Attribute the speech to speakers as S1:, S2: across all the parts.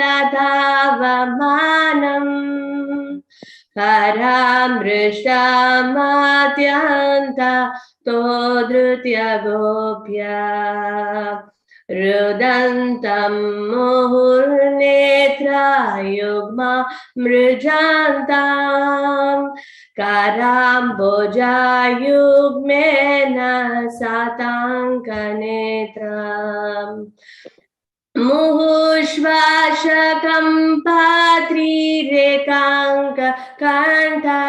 S1: धावमानम् परामृष्टामाद्यन्ता तो धृत्य गोप्या रुदन्तं मुहुर्नेत्रा युग्मा मृजान्ताम् काराम्बोजायुग्मेन साताङ्कनेत्रम् मुहुश्वासकं पात्रीरेकाङ्ककण्ठा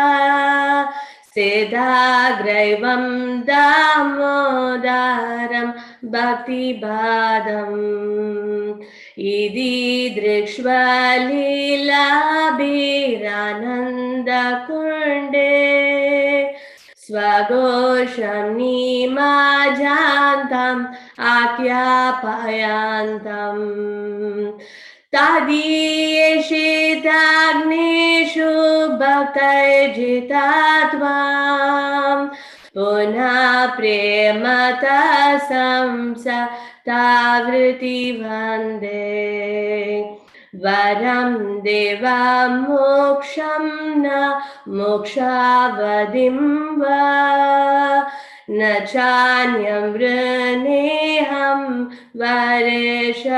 S1: सिद्धाग्रैवं दामोदरं भक्तिपादम् इति दृष्ट्वा लीलाभिरानन्दकुण्डे स्वघोषं निमज्जन्तम् आख्यापयन्तम् तदीयेषिताग्नेषु भक्तैर्जितात्वाम् पुनः प्रेमतसंसतावृत्ति वन्दे वरं देवमोक्षं न मोक्षावधिं वा न चान्यं वृणेऽहं वरेशतपीह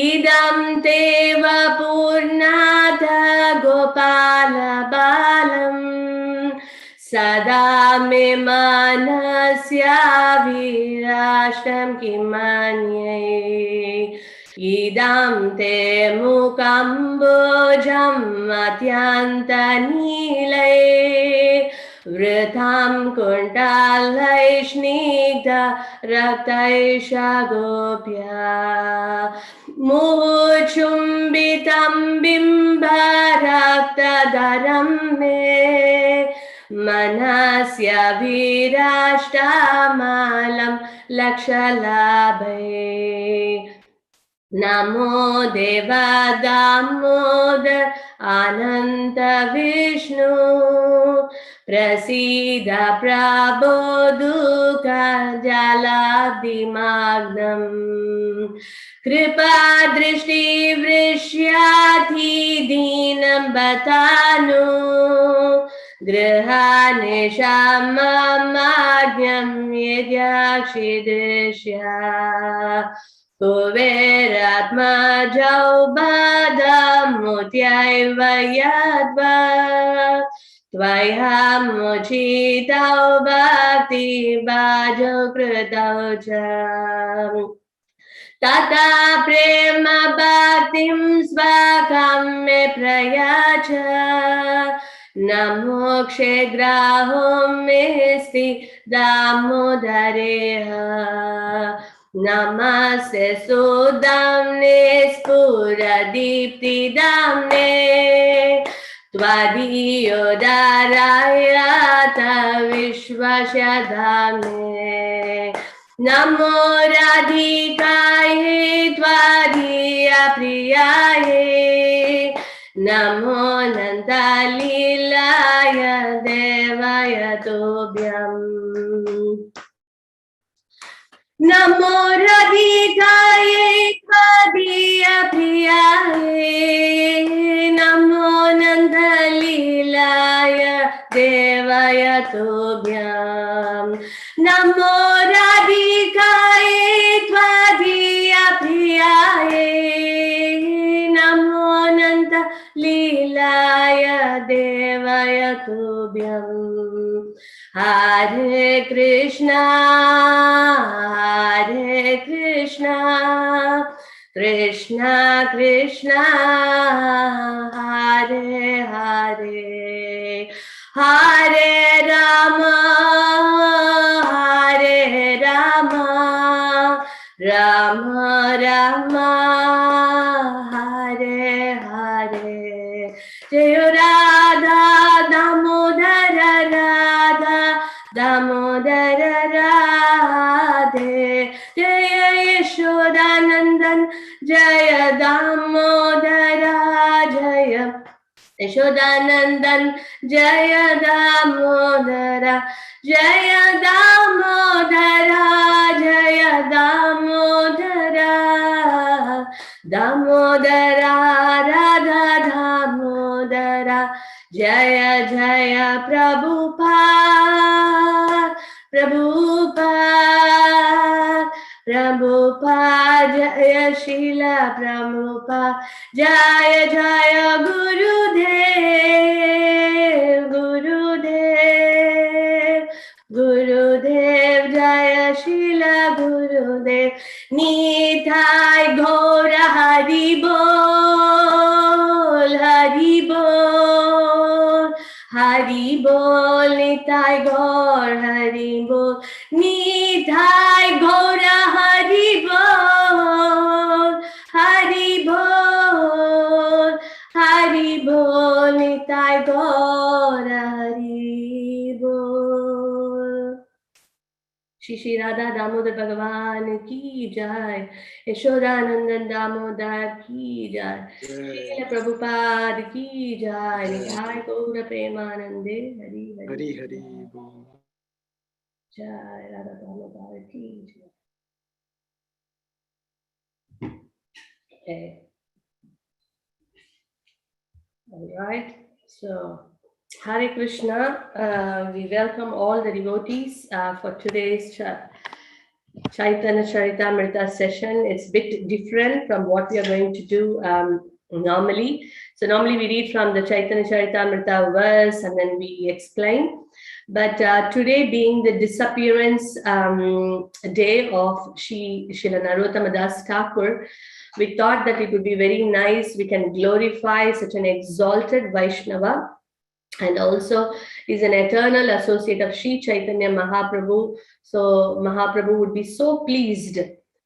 S1: इदं ते वपूर्णाथ गोपालबालम् सदा मे मनस्याभिलाषं किमन्ये इदं ते मुकम्बोजम् अत्यन्तनीले वृथां कुण्डलैस्निग्ध रक्तैष गोप्या मुहुचुम्बितं बिम्बरक्तधरं मे मनस्याभिराष्टमालं लक्षलाभे नमो देव दामोदर अनंत विष्णु प्रसीद प्रभो दुःख जलाब्धिमग्नम् कृपा दृष्टि वृष्याति दीनं बतानु गृहानिशममाज्ञं यद्याक्षिदृश्या कुबेरात्मजौ बदमुत्यैव यद्वा त्वयामुचितौ भक्तिभाजौ कृतौ च तथा प्रेम भक्तिं स्वकं मे प्रयाच न मोक्षे ग्राहो मेऽस्ति दामोदरेह नमस्ते सुदाम्ने स्फुरदीप्तिदाम्ने त्वदीयोदारायत विश्वशधाम्ने नमो राधिकायै त्वदीयप्रियायै नमो नन्दलीलाय देवाय तुभ्यम् नमो राधिकायै त्वदीयप्रियायै नमो नन्दलीलाय देवाय तुभ्यम् नमो राधिकायै त्वदीयप्रियायै नमो नन्दलीलाय देवाय तुभ्यम् हरे कृष्णा कृष्णा कृष्णा हरे हरे हरे राम राम राम हरे हरे जय राधा दामोदर राधा दामोदर राधे जय यशोदानंदन जय दामोदरा जय Yashodanandan Jaya Damodara Jaya Damodara Jaya Damodara Damodara Radha Damodara Jaya Jaya Prabhupada Prabhupada Prabhupada Jaya Srila Prabhupada Jaya Jaya Gurudev Gurudev Gurudev Jaya Srila Gurudev Nitai Gaura Hari Bol Hari Bol Hari Bol Nitai Gaur Hari Bol Nitai Gaura Hari Bol Hari Bol Hari Bol Nitai Gaura Hari Bol. Shri Radha Damodar Bhagavan ki jai, Yashodanandan Damodar ki jai, Srila Prabhupada ki jai, Nitai Gaura Premanande Hari Hari
S2: Hari
S1: Jai Radha Damodar ki jai. Okay. All right. So, Hare Krishna. We welcome all the devotees for today's Chaitanya Charitamrita session. It's a bit different from what we are going to do normally. So normally we read from the Chaitanya Charitamrita verse and then we explain. But today being the disappearance day of Srila Narottama Dasa Thakura, we thought that it would be very nice. We can glorify such an exalted Vaishnava and also is an eternal associate of Sri Chaitanya Mahaprabhu. So Mahaprabhu would be so pleased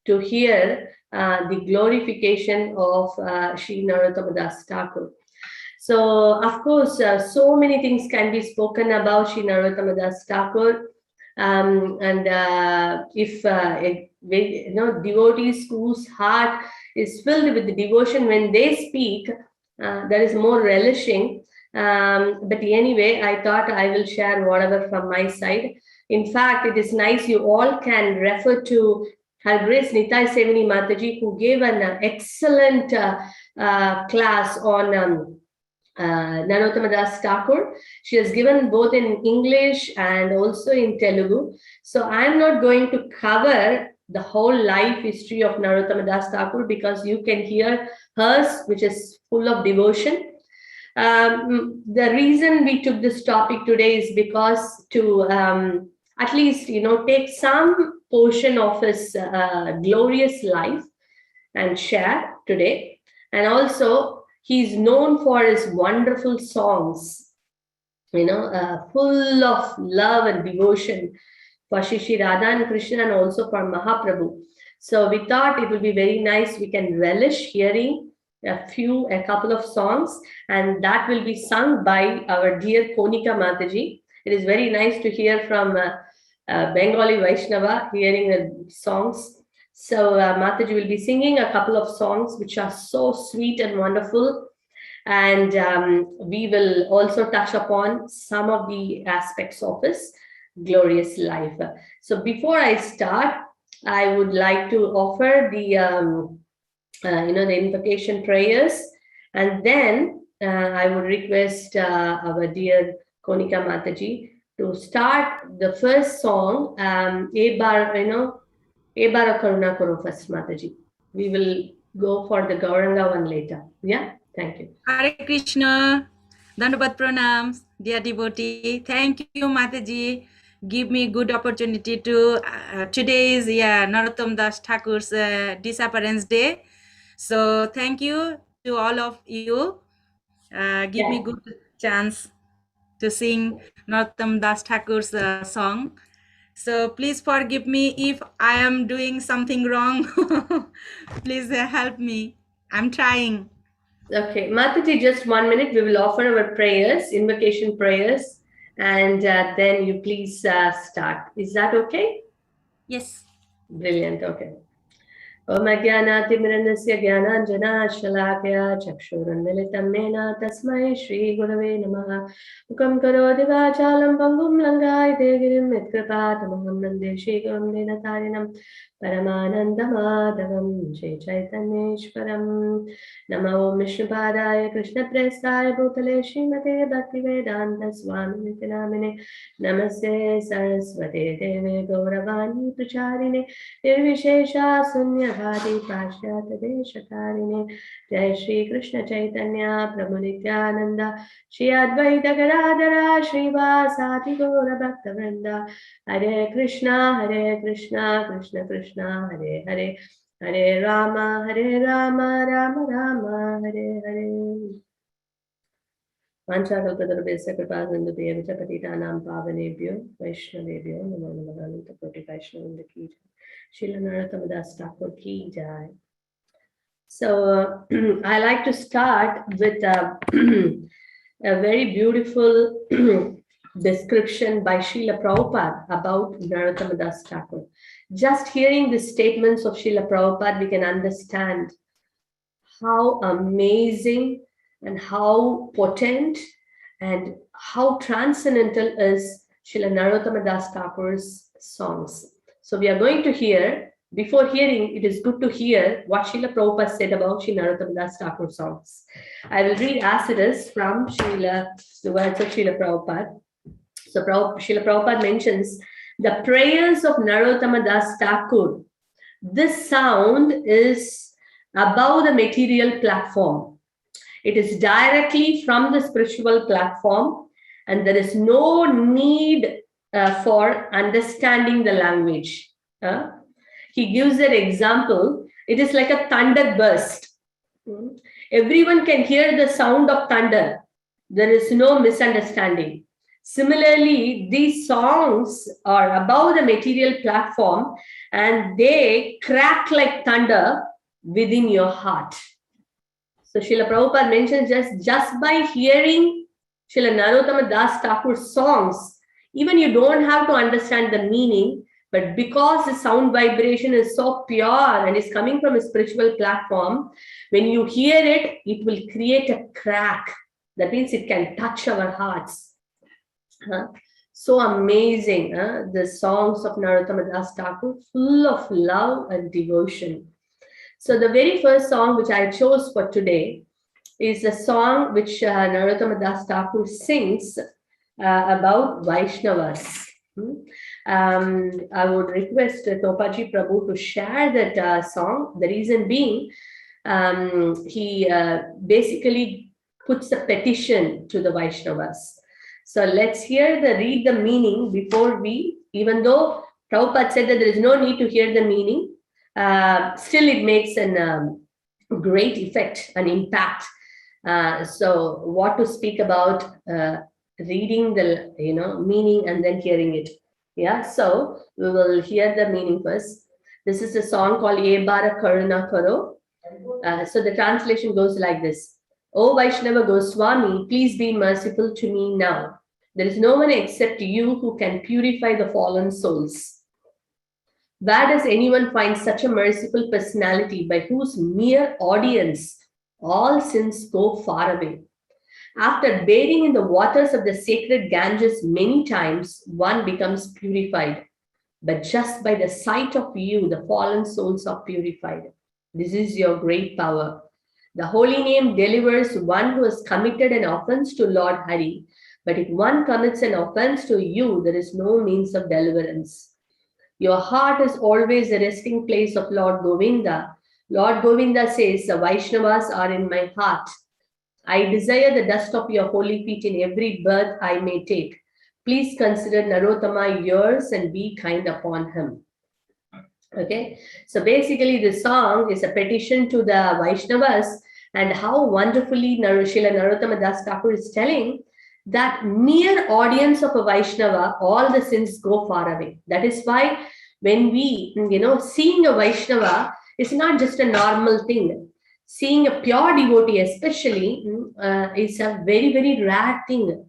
S1: to hear the glorification of Sri Narottama Dasa Thakura. So of course, so many things can be spoken about Sri Narottama Dasa Thakura. If devotees whose heart is filled with the devotion, when they speak, there is more relishing. But anyway, I thought I will share whatever from my side. In fact, it is nice you all can refer to Her Grace Nitai Sevani Mataji, who gave an excellent class on Narottama Dasa Thakura. She has given both in English and also in Telugu. So I'm not going to cover the whole life history of Narottama Dasa Thakura because you can hear hers, which is full of devotion. The reason we took this topic today is because to at least take some portion of his glorious life and share today. And also he's known for his wonderful songs, full of love and devotion for Shri Radha and Krishna and also for Mahaprabhu. So we thought it would be very nice. We can relish hearing a couple of songs, and that will be sung by our dear Konika Mataji. It is very nice to hear from Bengali Vaishnava hearing the songs. So Mataji will be singing a couple of songs which are so sweet and wonderful, and we will also touch upon some of the aspects of his glorious life. So before I start, I would like to offer the the invocation prayers, and then I would request our dear Konika Mataji to start the first song. Ebar Karuna Karo first, Mataji. We will go for the Gauranga one later. Yeah, thank you.
S3: Hare Krishna, Dandavat Pranams, dear devotee. Thank you, Mataji. Give me good opportunity to today's Narottama Dasa Thakura's disappearance day. So thank you to all of you. Give me good chance to sing Narottama Dasa Thakura's song. So please forgive me if I am doing something wrong. Please help me. I'm trying.
S1: Okay, Mataji, just 1 minute. We will offer our prayers, invocation prayers, and then you please start. Is that okay?
S3: Yes.
S1: Brilliant. Okay. Om Ajnanaatimirandasya Jnananjana Shalakaya Chakshuranmilitam Nena Tasmai Shri Gurave Namaha. Mukam Karoti Vachalam Pangum Langayate Girim Yatkripātamaham Nande Shri Gurum Dinatarinam Paramanandamadavam Shri Chaitanyeshwaram. Namo Om Vishnupadaya Krishna Prestaya Bhutale Srimate Bhaktivedanta Swami Namine. Namaste Saraswate Deve Gauravani Pracharine Nirvishesha Sunyabhati Pashyata Deshakarine. Jai Shri Krishna Chaitanya Prabhu Nityananda Shri Advaita Gadadhara Srivasati Gaura Bhakta Vrinda. Hare Krishna Krishna Krishna Hare Hare Hare Rama Rama Rama Hare Hare. Vanchakalpatarubhesya kripasindhubhya vichapatītānaṁ pāvanebhyo vaishnavebhyo namo namaha. Koti Vaishnavavrinda ki jai. Srila Narottama Dasa Thakura ki jai. So I like to start with a very beautiful description by Srila Prabhupada about Narottama Dasa Thakura. Just hearing the statements of Srila Prabhupada, we can understand how amazing and how potent and how transcendental is Srila Narottama Dasa Thakura's songs. So we are going to hear, before hearing, it is good to hear what Srila Prabhupada said about Srila Narottama Dasa Thakura songs. I will read as it is from the words of Srila Prabhupada. So Srila Prabhupada mentions the prayers of Narottama Dasa Thakura. This sound is above the material platform. It is directly from the spiritual platform, and there is no need for understanding the language. He gives an example. It is like a thunder burst. Everyone can hear the sound of thunder. There is no misunderstanding. Similarly, these songs are above the material platform and they crack like thunder within your heart. So Srila Prabhupada mentions just by hearing Srila Narottama Dasa Thakura's songs, even you don't have to understand the meaning, but because the sound vibration is so pure and is coming from a spiritual platform, when you hear it, it will create a crack. That means it can touch our hearts. So amazing, the songs of Narottama Dasa Thakura, full of love and devotion. So the very first song which I chose for today is a song which Narottama Dasa Thakura sings about Vaishnavas. I would request Topaji Prabhu to share that song. The reason being, he basically puts a petition to the Vaishnavas. So let's read the meaning before even though Prabhupada said that there is no need to hear the meaning, still it makes a great effect, an impact. So what to speak about reading the meaning and then hearing it. Yeah, so we will hear the meaning first. This is a song called Ye Bara Karuna Karo. So the translation goes like this. O Vaishnava Goswami, please be merciful to me now. There is no one except you who can purify the fallen souls. Where does anyone find such a merciful personality by whose mere audience all sins go far away? After bathing in the waters of the sacred Ganges many times, one becomes purified. But just by the sight of you, the fallen souls are purified. This is your great power. The holy name delivers one who has committed an offense to Lord Hari. But if one commits an offense to you, there is no means of deliverance. Your heart is always the resting place of Lord Govinda. Lord Govinda says, the Vaishnavas are in my heart. I desire the dust of your holy feet in every birth I may take. Please consider Narottama yours and be kind upon him. Okay, so basically the song is a petition to the Vaishnavas, and how wonderfully Srila Narottama Dasa Thakura is telling that mere audience of a Vaishnava, all the sins go far away. That is why when we, seeing a Vaishnava is not just a normal thing. Seeing a pure devotee especially is a very, very rare thing.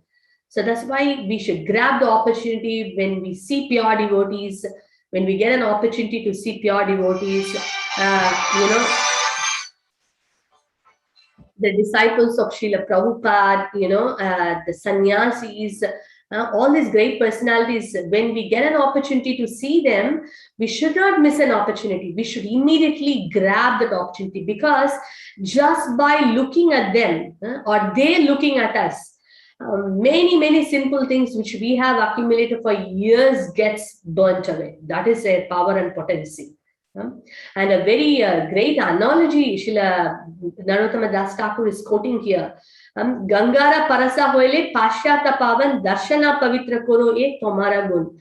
S1: So that's why we should grab the opportunity when we see pure devotees, when we get an opportunity to see pure devotees, you know, the disciples of Srila Prabhupada, the sannyasis, all these great personalities, when we get an opportunity to see them, we should not miss an opportunity. We should immediately grab that opportunity, because just by looking at them, or they looking at us, many simple things which we have accumulated for years gets burnt away. That is their power and potency. And a very great analogy Srila Narottama Dasa Thakura is quoting here. Gangara parasa hoile pashyata pavan darshana pavitra koro e tomara gun.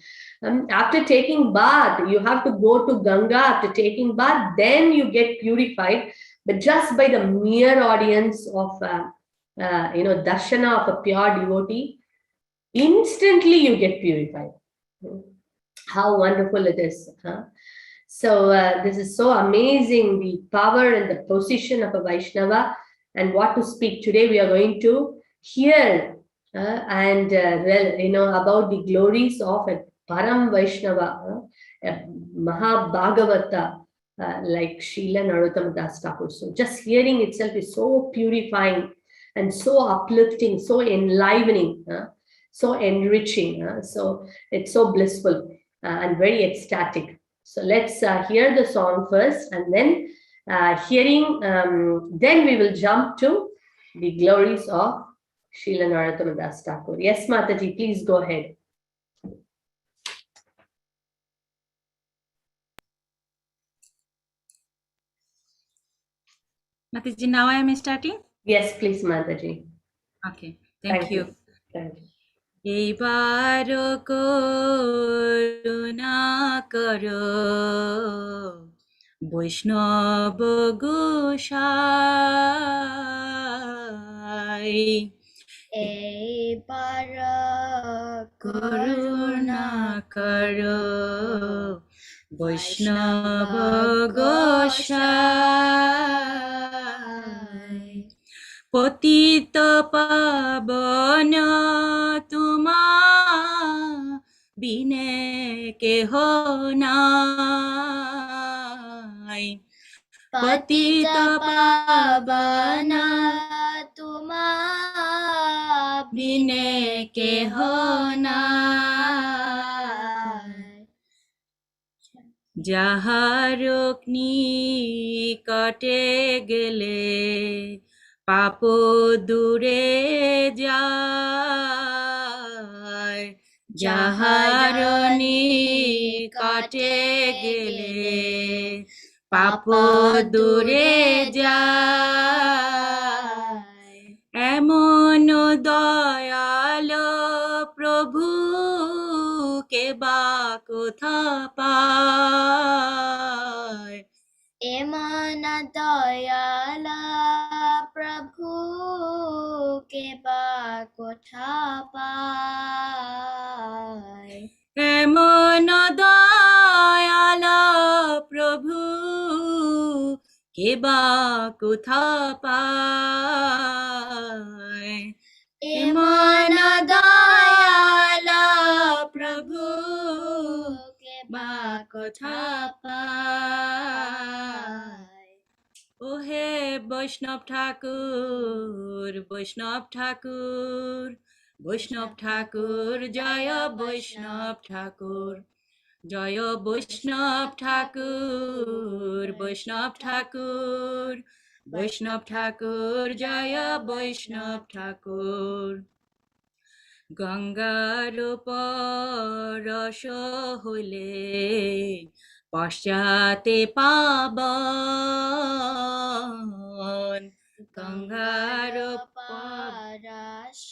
S1: After taking bath, you have to go to Ganga. After taking bath, then you get purified. But just by the mere audience of darshana of a pure devotee, instantly you get purified. How wonderful it is. So this is so amazing, the power and the position of a Vaishnava, and what to speak. Today we are going to hear about the glories of a Param Vaishnava, a Mahabhagavata, like Srila Narottama Dasa Thakura. So just hearing itself is so purifying and so uplifting, so enlivening, so enriching. So it's so blissful and very ecstatic. So let's hear the song first, and then then we will jump to the glories of Srila Narottama Dasa Thakura. Yes, Mataji, please go ahead.
S3: Mataji, now I am starting?
S1: Yes, please, Mataji.
S3: Okay, thank you.
S1: Thank you.
S3: এবার করুণা করো বৈষ্ণব গোসাই,
S2: এবার
S3: করুণা করো বৈষ্ণব গোসাই, পতিত পাবন তোমা বিনে কেহ নাই, পতিত পাবন
S2: তোমা
S3: বিনে কেহ নাই, যাহার নিকটে গেলে পাপ দূরে যায়, যাহার নিকটে গেলে পাপ দূরে যায়, এমন দয়াল প্রভু কে বা কোথা পায়,
S2: এমন দয়াল প্রভু কে বা কোথা পায়,
S3: এমন দয়াল প্রভু কে বা কোথা পায়, এমন দয়াল প্রভু কে বা কোথা পায়, ওহে বৈষ্ণব ঠাকুর, বৈষ্ণব ঠাকুর, বৈষ্ণব ঠাকুর, জয় বৈষ্ণব ঠাকুর, জয় বৈষ্ণব ঠাকুর, বৈষ্ণব ঠাকুর, বৈষ্ণব ঠাকুর, জয় বৈষ্ণব ঠাকুর, গঙ্গার পরশ হইলে পশ্চাতে পাবন, গঙ্গার
S2: পরশ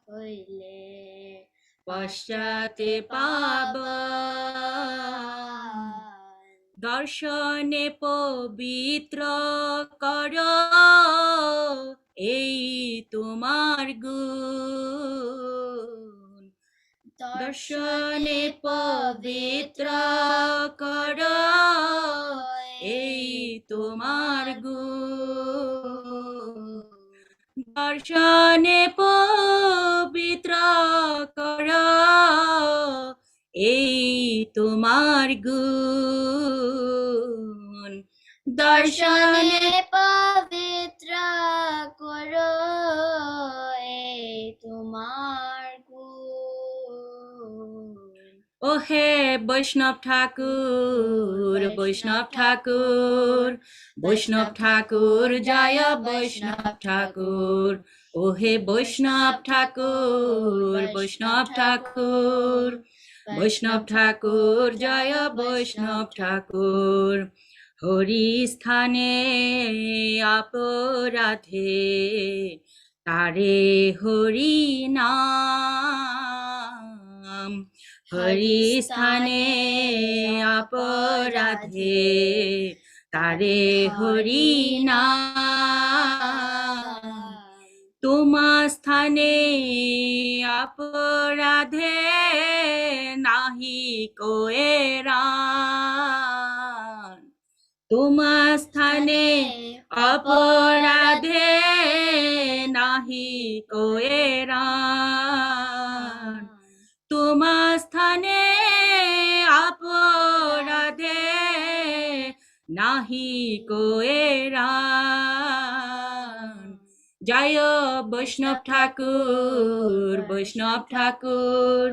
S2: হইলে
S3: পশ্চাতে পাবন, দর্শনে পবিত্র কর এই তোমার গুণ, দর্শনে পবিত্র কর এই তোমার গুণ, দর্শনে পবিত্র কর এই তোমার গুণ, darshane
S2: पवित्र करो ए तुम्हार गुण
S3: Oh hey Vaishnav Thakur, Vaishnav Thakur, Vaishnav Thakur, Jaya Vaishnav Thakur. Oh hey Vaishnav Thakur, Vaishnav Thakur, Vaishnav Thakur, Jaya Vaishnav Thakur. Hari sthane aparadhe, tare Hari naam. Hari sthane aparadhe, tare Hari naam. Tuma sthane aparadhe, nahi koe ran. Tuma sthane aparadhe, nahi koe ran. Tuma sthane aparadhe, nahi koe ran. Jaya Vaishnav Thakur, Vaishnav Thakur,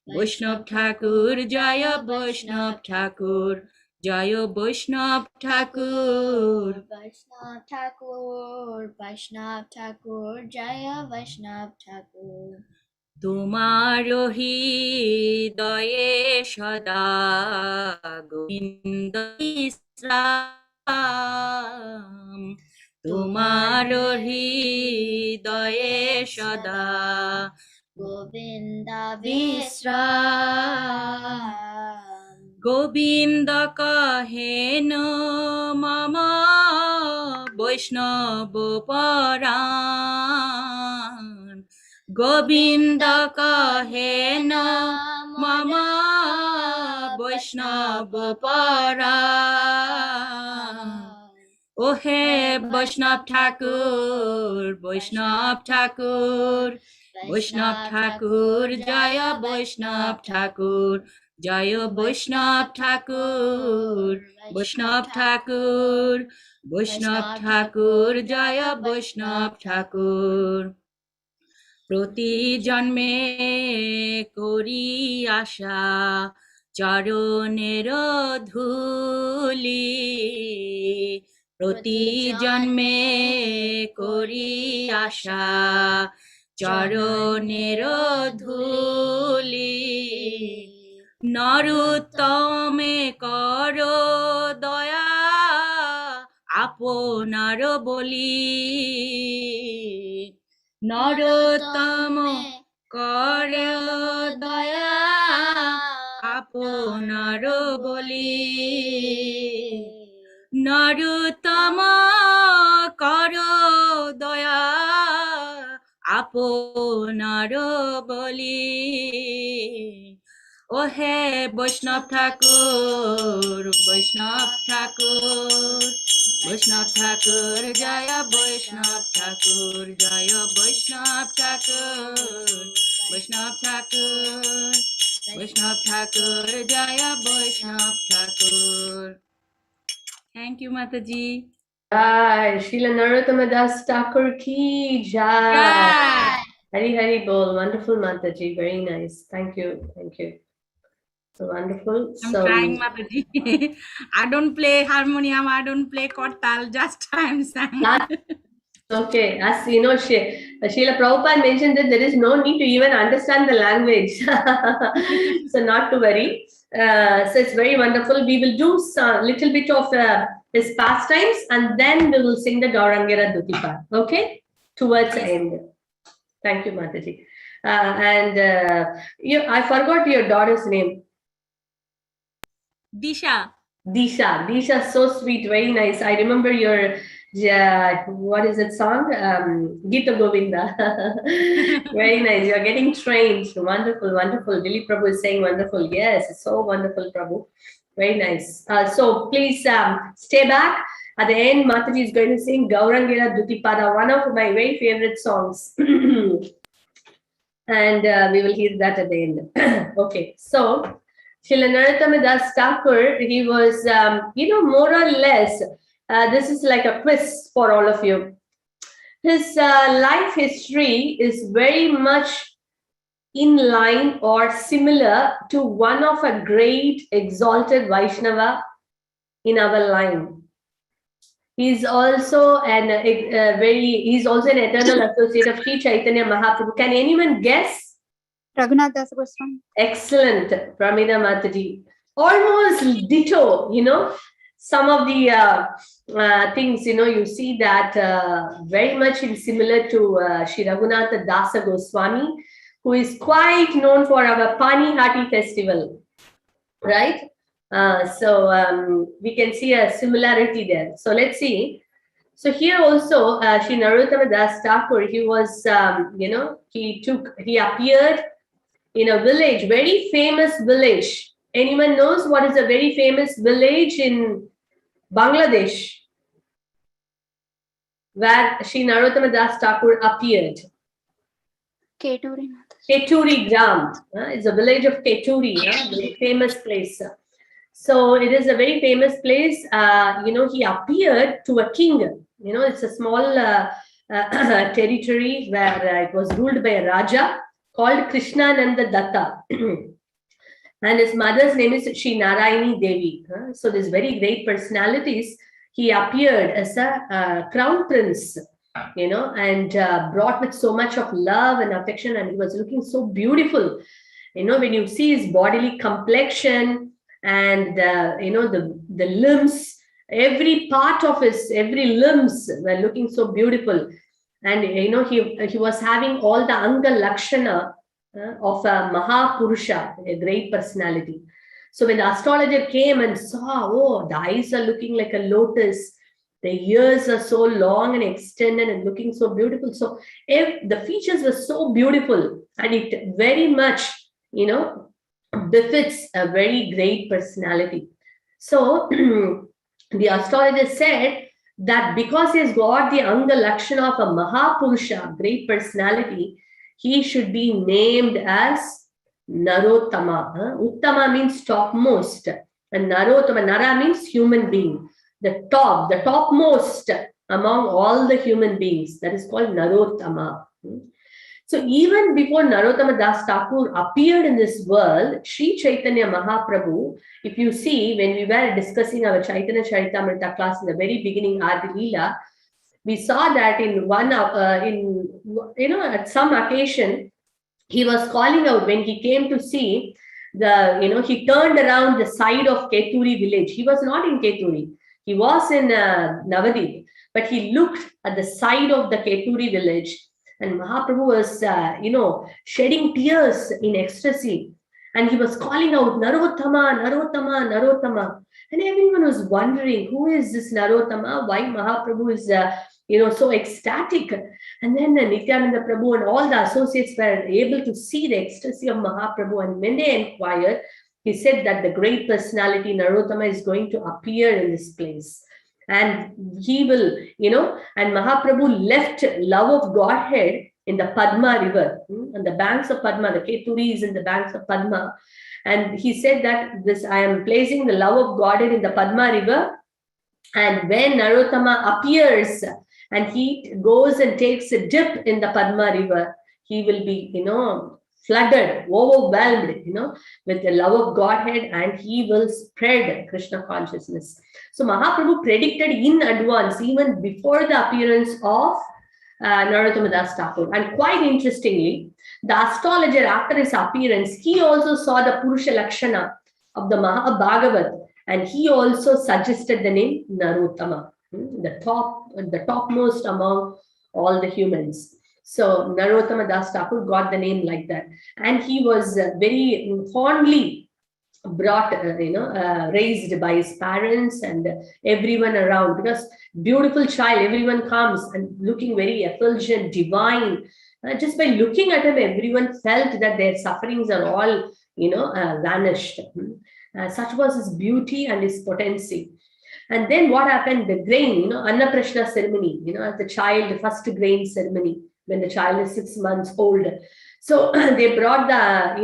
S3: Vaishnav Thakur, Jaya Vaishnav Thakur, Jaya Vaishnav Thakur.
S2: Vaishnav Thakur, Vaishnav Thakur, Jaya Vaishnav Thakur.
S3: Tumaro hridaye sada Govinda Isram. Tumaro hridaye sada
S2: Govinda Visram.
S3: Govinda kahena mama Vaishnava paran. Govinda kahena mama Vaishnava paran. Oh hey Vaishnav Thakur, Vaishnav Thakur, Vaishnav Thakur, Jaya Vaishnav Thakur, Jaya Vaishnav Thakur, Vaishnav Thakur, Vaishnav Thakur, Jaya Vaishnav Thakur. Proti janme kori asha charonero dhuli. Proti janme kori asha charonero dhuli. Narottame karo daya আপনার বলি। নরোত্তম করে দয়া আপনার বলি। নরোত্তম কর দয়া আপনার বলি। ও হে বৈষ্ণব ঠাকুর, বৈষ্ণব ঠাকুর, বৈষ্ণব ঠাকুর জয় বৈষ্ণব ঠাকুর, জয় বৈষ্ণব ঠাকুর, বৈষ্ণব ঠাকুর, বৈষ্ণব ঠাকুর জয় বৈষ্ণব ঠাকুর। থ্যাংক ইউ মাতাজি।
S1: Jai Srila Narottama Dasa Thakura ki jai. Hari Hari Bol. Wonderful Mataji. Very nice. Thank you. Thank you. So wonderful.
S3: I'm trying, Mataji. I don't play harmonium. I don't play kortal. Just I'm sang.
S1: Okay. As you know, Srila Prabhupada mentioned that there is no need to even understand the language. So not to worry. So it's very wonderful. We will do a little bit of his pastimes and then we will sing the Gaurangera Dutipa. Okay? Towards the end. Thank you, Mataji. I forgot your daughter's name.
S3: Disha.
S1: Disha, so sweet, very nice. I remember your what is it song? Gita Govinda. Very nice. You're getting trained. Wonderful, wonderful. Dilip Prabhu is saying wonderful. Yes, it's so wonderful, Prabhu. Very nice. So please stay back. At the end, Mataji is going to sing Gaurangera Dutipada, one of my very favorite songs. And we will hear that at the end. Okay, so Srila Narottama Dasa Thakura, he was, more or less, This is like a quiz for all of you. His life history is very much in line or similar to one of a great exalted Vaishnava in our line. He's also an he's also an eternal associate of Sri Chaitanya Mahaprabhu. Can anyone guess?
S4: Raghunath Das Goswami.
S1: Excellent, Pramida Mataji. Almost ditto, some of the things, you see that very much similar to Sri Raghunath Dasa Goswami, who is quite known for our Pani Hati festival, right? So we can see a similarity there. So let's see. So here also, Sri Narottama Dasa Thakura, he was, he appeared in a village, very famous village. Anyone knows what is a very famous village in Bangladesh where Sri Narottama Dasa Thakura appeared?
S4: Keturi.
S1: Keturi Gram. It's a village of Keturi, very famous place. So it is a very famous place. He appeared to a king. It's a small territory where it was ruled by a Raja called Krishnananda Datta. And his mother's name is Sri Narayani Devi. So these very great personalities, he appeared as a crown prince, and brought with so much of love and affection, and he was looking so beautiful. When you see his bodily complexion and the limbs, every part of every limbs were looking so beautiful. And he was having all the Anga Lakshana of a Mahapurusha, a great personality. So when the astrologer came and saw, the eyes are looking like a lotus, the ears are so long and extended and looking so beautiful. So the features were so beautiful, and it very much, befits a very great personality. So the astrologer said that because he has got the Anga Lakshana of a Mahapurusha, great personality, he should be named as Narottama. Uttama means topmost, and Narottama, Nara means human being. The topmost among all the human beings. That is called Narottama. So even before Narottama Dasa Thakura appeared in this world, Sri Chaitanya Mahaprabhu, if you see, when we were discussing our Chaitanya Charitamrita class in the very beginning, Adi Leela, we saw that in at some occasion, he was calling out when he came to see he turned around the side of Keturi village. He was not in Keturi. He was in Navadip, but he looked at the side of the Keturi village, and Mahaprabhu was, shedding tears in ecstasy. And he was calling out, Narottama, Narottama, Narottama. And everyone was wondering, who is this Narottama? Why Mahaprabhu is, so ecstatic? And then Nityananda Prabhu and all the associates were able to see the ecstasy of Mahaprabhu. And when they inquired, he said that the great personality Narottama is going to appear in this place. And he will, and Mahaprabhu left love of Godhead in the Padma river, on the banks of Padma. The Keturi is in the banks of Padma. And he said that I am placing the love of Godhead in the Padma river. And when Narottama appears and he goes and takes a dip in the Padma river, he will be, flooded, overwhelmed, with the love of Godhead, and he will spread Krishna consciousness. So Mahaprabhu predicted in advance, even before the appearance of Narottama Dasa Thakura. And quite interestingly, the astrologer, after his appearance, he also saw the Purusha Lakshana of the Mahabhagavat, and he also suggested the name Narottama, the topmost among all the humans. So Narottama Dasa Thakura got the name like that, and he was very fondly brought, raised by his parents and everyone around, because beautiful child, everyone comes and looking very effulgent, divine. Just by looking at him, everyone felt that their sufferings are all, vanished. Such was his beauty and his potency. And then what happened? The grain, Annaprashna ceremony, as the child, the first grain ceremony, when the child is 6 months old. So they brought the,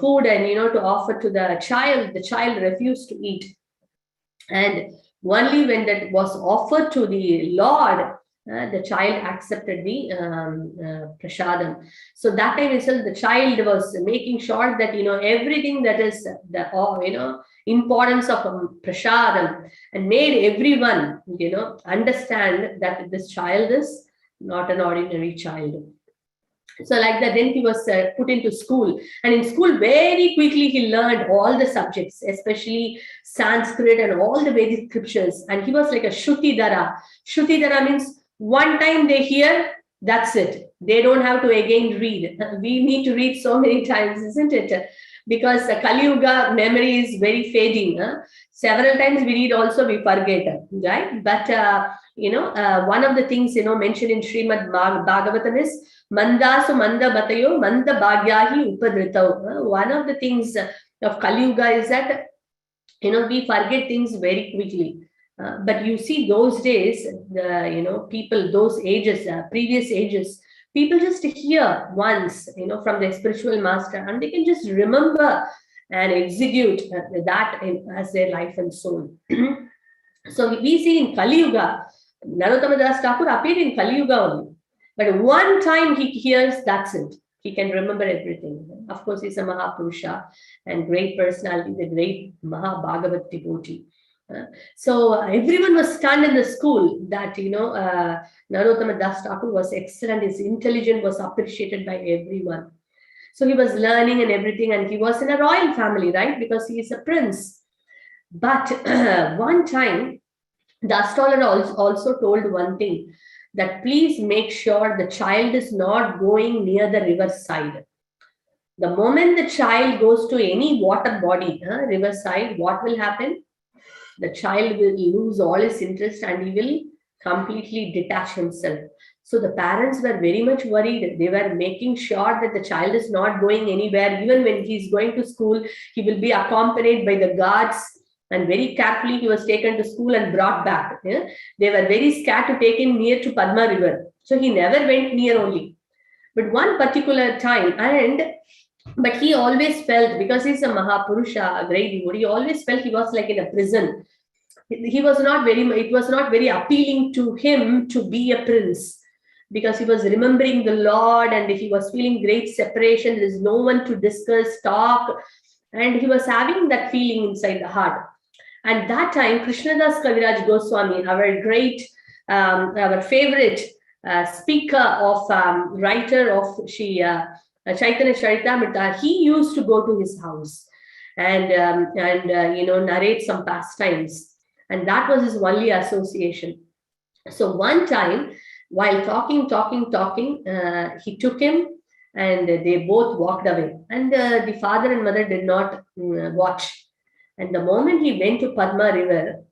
S1: food and, to offer to the child. The child refused to eat. And only when that was offered to the Lord, the child accepted the prasadam. So that time itself, the child was making sure that, everything that is the, importance of prasadam, and made everyone, understand that this child is not an ordinary child. So like that, then he was put into school, and in school very quickly he learned all the subjects, especially Sanskrit and all the Vedic scriptures. And he was like a Shrutidara. Shrutidara means one time they hear, that's it. They don't have to again read. We need to read so many times, isn't it? Because the Kali Yuga memory is very fading. Several times we read also, we forget, right? But one of the things mentioned in Srimad Bhagavatam is Mandasu Manda Batayo Manda Bhagyahi Upadritau. One of the things of Kali Yuga is that we forget things very quickly. But you see, those days, people, those ages, previous ages, people just hear once, from their spiritual master, and they can just remember and execute that as their life and soul. So we see in Kali Yuga, Narottama Dasa Thakura appeared in Kali Yuga only. But one time he hears, that's it. He can remember everything. Of course, he's a Mahapurusha and great personality, the great Mahabhagavat devotee. So everyone was stunned in the school that, Narottama Dasa Thakura was excellent. His intelligence was appreciated by everyone. So he was learning and everything, and he was in a royal family, right? Because he is a prince. But one time, the astrologer also told one thing, that please make sure the child is not going near the river side. The moment the child goes to any water body, river side, what will happen? The child will lose all his interest and he will completely detach himself. So the parents were very much worried. They were making sure that the child is not going anywhere. Even when he's going to school, he will be accompanied by the guards. And very carefully he was taken to school and brought back. Yeah? They were very scared to take him near to Padma river. So he never went near only. But one particular time, but he always felt, because he's a Mahapurusha, a great devotee, he always felt he was like in a prison. It was not very appealing to him to be a prince, because he was remembering the Lord and he was feeling great separation. There is no one to discuss, talk. And he was having that feeling inside the heart. And that time, Krishnadas Kaviraj Goswami, our great, our favorite speaker of, writer of Sri Chaitanya Charitamrita, he used to go to his house and narrate some pastimes. And that was his only association. So one time, while talking, he took him and they both walked away. And the father and mother did not watch. And the moment he went to Padma river,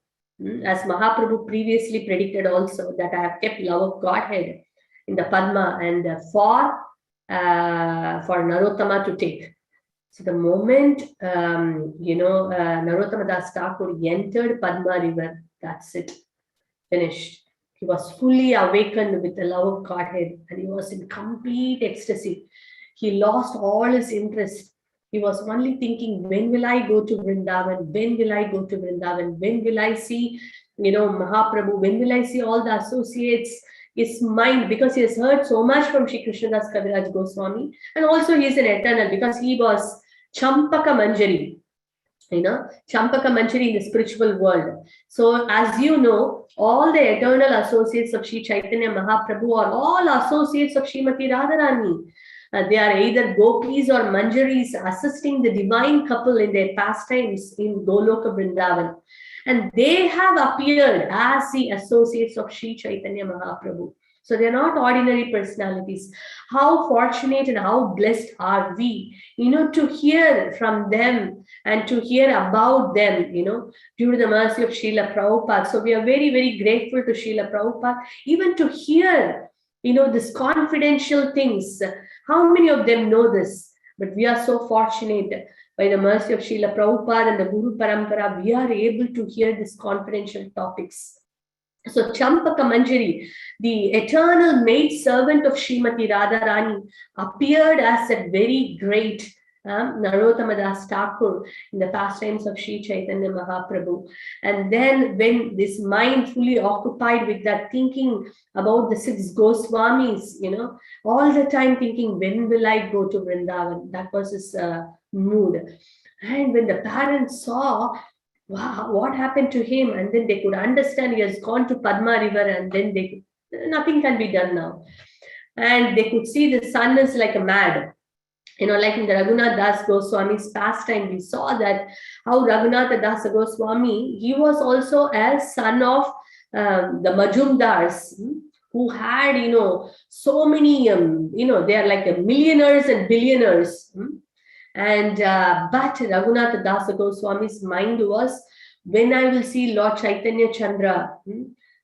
S1: as Mahaprabhu previously predicted also, that I have kept love of Godhead in the Padma and for Narottama to take. So the moment, Narottama Dasa Thakura entered Padma river, that's it, finished. He was fully awakened with the love of Godhead and he was in complete ecstasy. He lost all his interest. He was only thinking, when will I go to Vrindavan? When will I go to Vrindavan? When will I see, Mahaprabhu? When will I see all the associates? His mind, because he has heard so much from Sri Krishnadas Kaviraj Goswami, and also he is an eternal, because he was Champaka Manjari, Champaka Manjari in the spiritual world. So as you know, all the eternal associates of Sri Chaitanya Mahaprabhu are all associates of Srimati Radharani. They are either gopis or manjaris assisting the divine couple in their pastimes in Goloka Vrindavan. And they have appeared as the associates of Sri Chaitanya Mahaprabhu. So they are not ordinary personalities. How fortunate and how blessed are we, to hear from them and to hear about them, due to the mercy of Srila Prabhupada. So we are very, very grateful to Srila Prabhupada, even to hear, this confidential things. How many of them know this? But we are so fortunate, by the mercy of Srila Prabhupada and the Guru Parampara, we are able to hear these confidential topics. So Champaka Manjari, the eternal maid servant of Srimati Radharani, appeared as a very great Narottama Dasa Thakura in the pastimes of Sri Chaitanya Mahaprabhu. And then when this mind fully occupied with that, thinking about the 6 Goswamis, all the time thinking, when will I go to Vrindavan? That was his mood. And when the parents saw, wow, what happened to him, and then they could understand he has gone to Padma River, and then nothing can be done now. And they could see the son is like a mad. Like in the Raghunath Das Goswami's pastime, we saw that how Raghunath Das Goswami, he was also a son of the Majumdars, who had, so many, they are like millionaires and billionaires. And but Raghunath Das Goswami's mind was, when I will see Lord Chaitanya Chandra,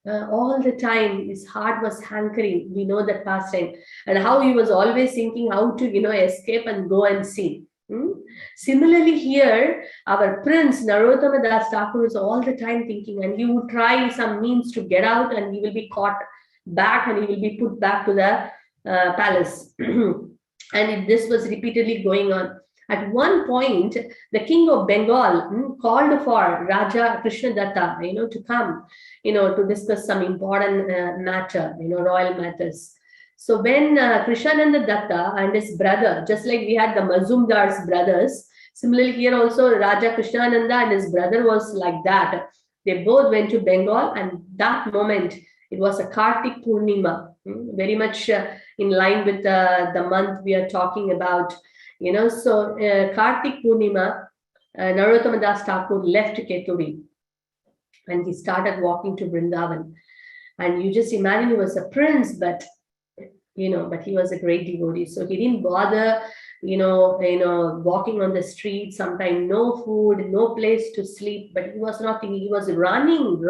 S1: all the time his heart was hankering. We know that pastime, and how he was always thinking how to escape and go and see. Similarly here, our prince Narottama Das Thakura is all the time thinking, and he would try some means to get out, and he will be caught back and he will be put back to the palace. And this was repeatedly going on. At one point, the king of Bengal called for Raja Krishnadatta, to come, to discuss some important matter, royal matters. So when Krishnananda Datta and his brother, just like we had the Mazumdar's brothers, similarly here also Raja Krishnananda and his brother was like that. They both went to Bengal, and that moment, it was a Kartik Purnima, very much in line with the month we are talking about. So Kartik Purnima, Narottama Das Thakura left Keturi, and he started walking to Vrindavan. And you just imagine he was a prince, but but he was a great devotee. So he didn't bother, walking on the street, sometimes no food, no place to sleep, but he was not thinking, he was running,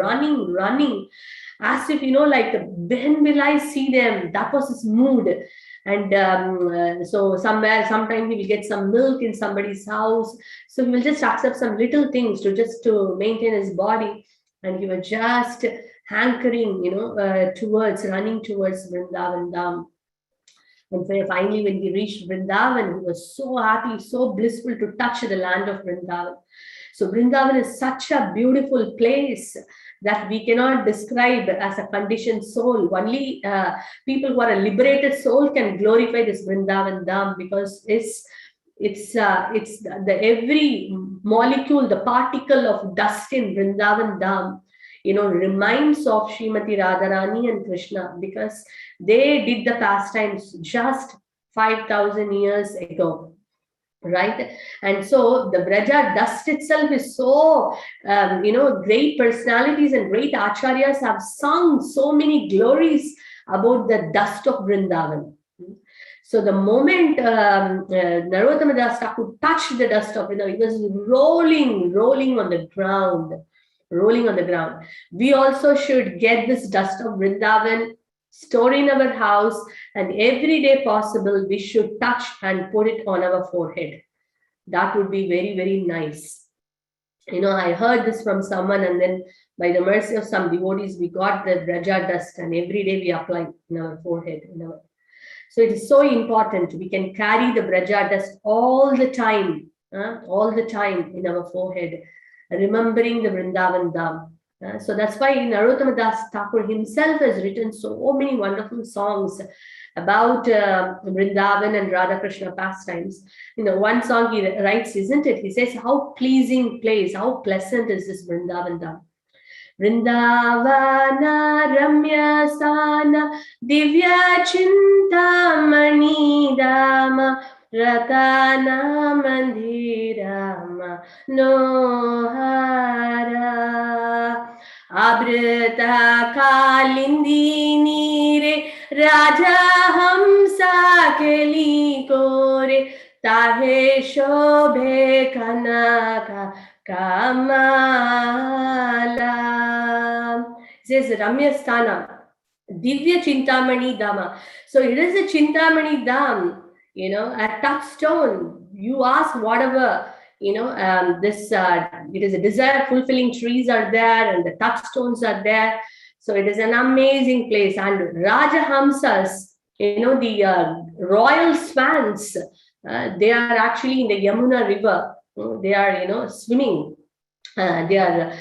S1: as if, like, when will I see them? That was his mood. And so sometimes he will get some milk in somebody's house. So he will just accept some little things to maintain his body. And he was just hankering, running towards Vrindavan Dham. And finally, when he reached Vrindavan, he was so happy, so blissful to touch the land of Vrindavan. So Vrindavan is such a beautiful place that we cannot describe as a conditioned soul. Only people who are a liberated soul can glorify this Vrindavan Dham, because it's the every molecule, the particle of dust in Vrindavan Dham, reminds of Srimati Radharani and Krishna, because they did the pastimes just 5,000 years ago. Right? And so the Braja dust itself is so, great personalities and great acharyas have sung so many glories about the dust of Vrindavan. So the moment Narottama Das Thakura touched the dust of Vrindavan, it was rolling on the ground. We also should get this dust of Vrindavan, store in our house, and every day possible, we should touch and put it on our forehead. That would be very, very nice. I heard this from someone, and then by the mercy of some devotees, we got the Braja dust, and every day we apply in our forehead. So it is so important. We can carry the Braja dust all the time in our forehead, remembering the Vrindavan Dham. So that's why Narottama Das Thakura himself has written so many wonderful songs about Vrindavan and Radha Krishna pastimes. One song he writes, isn't it? He says, how pleasing place, how pleasant is this Vrindavan Dham. Vrindavana Ramya Sana Divya Chintamani Dama Ratana Mandirama Nohara Abrita Kalindi Nire Raja Hamsa Keli Kore Tahe Shobhe Kanaka Kamala. It says Ramya Sthana Divya Chintamani Dama. So it is a Chintamani Dham, a touchstone. You ask whatever, it is a desire fulfilling trees are there, and the touchstones are there. So it is an amazing place. And Raja Hamsas, the royal swans, They are actually in the Yamuna river. They are, swimming. The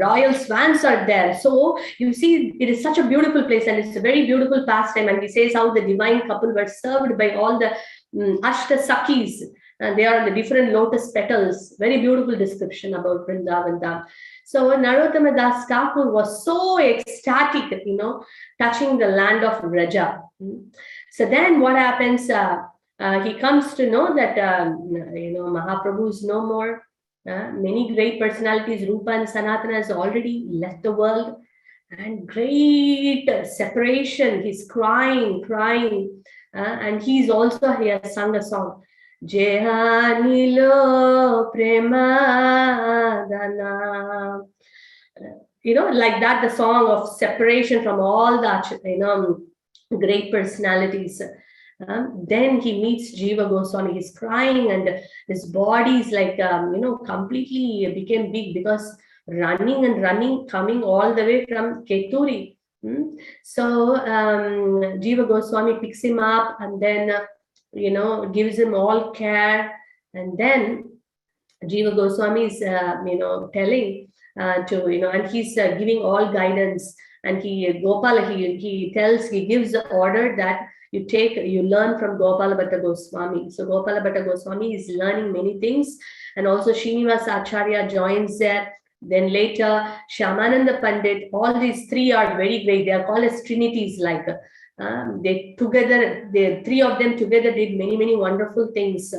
S1: royal swans are there. So you see, it is such a beautiful place, and it's a very beautiful pastime. And he says how the divine couple were served by all the Ashta Sakis, and they are on the different lotus petals. Very beautiful description about Vrindavana. So Narottama Das Thakur was so ecstatic, touching the land of Raja. So then what happens? He comes to know that Mahaprabhu is no more. Many great personalities, Rupa and Sanatana, has already left the world, and great separation. He's crying, and he has sung a song, Jehanilo Premadana. Like that, the song of separation from all the great personalities. Then he meets Jiva Goswami. He's crying, and his body is like, completely became big because running, coming all the way from Keturi. So Jiva Goswami picks him up and then, gives him all care. And then Jiva Goswami is, telling and he's giving all guidance. And he gives the order that you learn from Gopala Bhatta Goswami. So Gopala Bhatta Goswami is learning many things, and also Srinivasa Acharya joins there. Then later Shyamananda Pandit. All these three are very great. They are called as trinities. Like the three of them together did many wonderful things.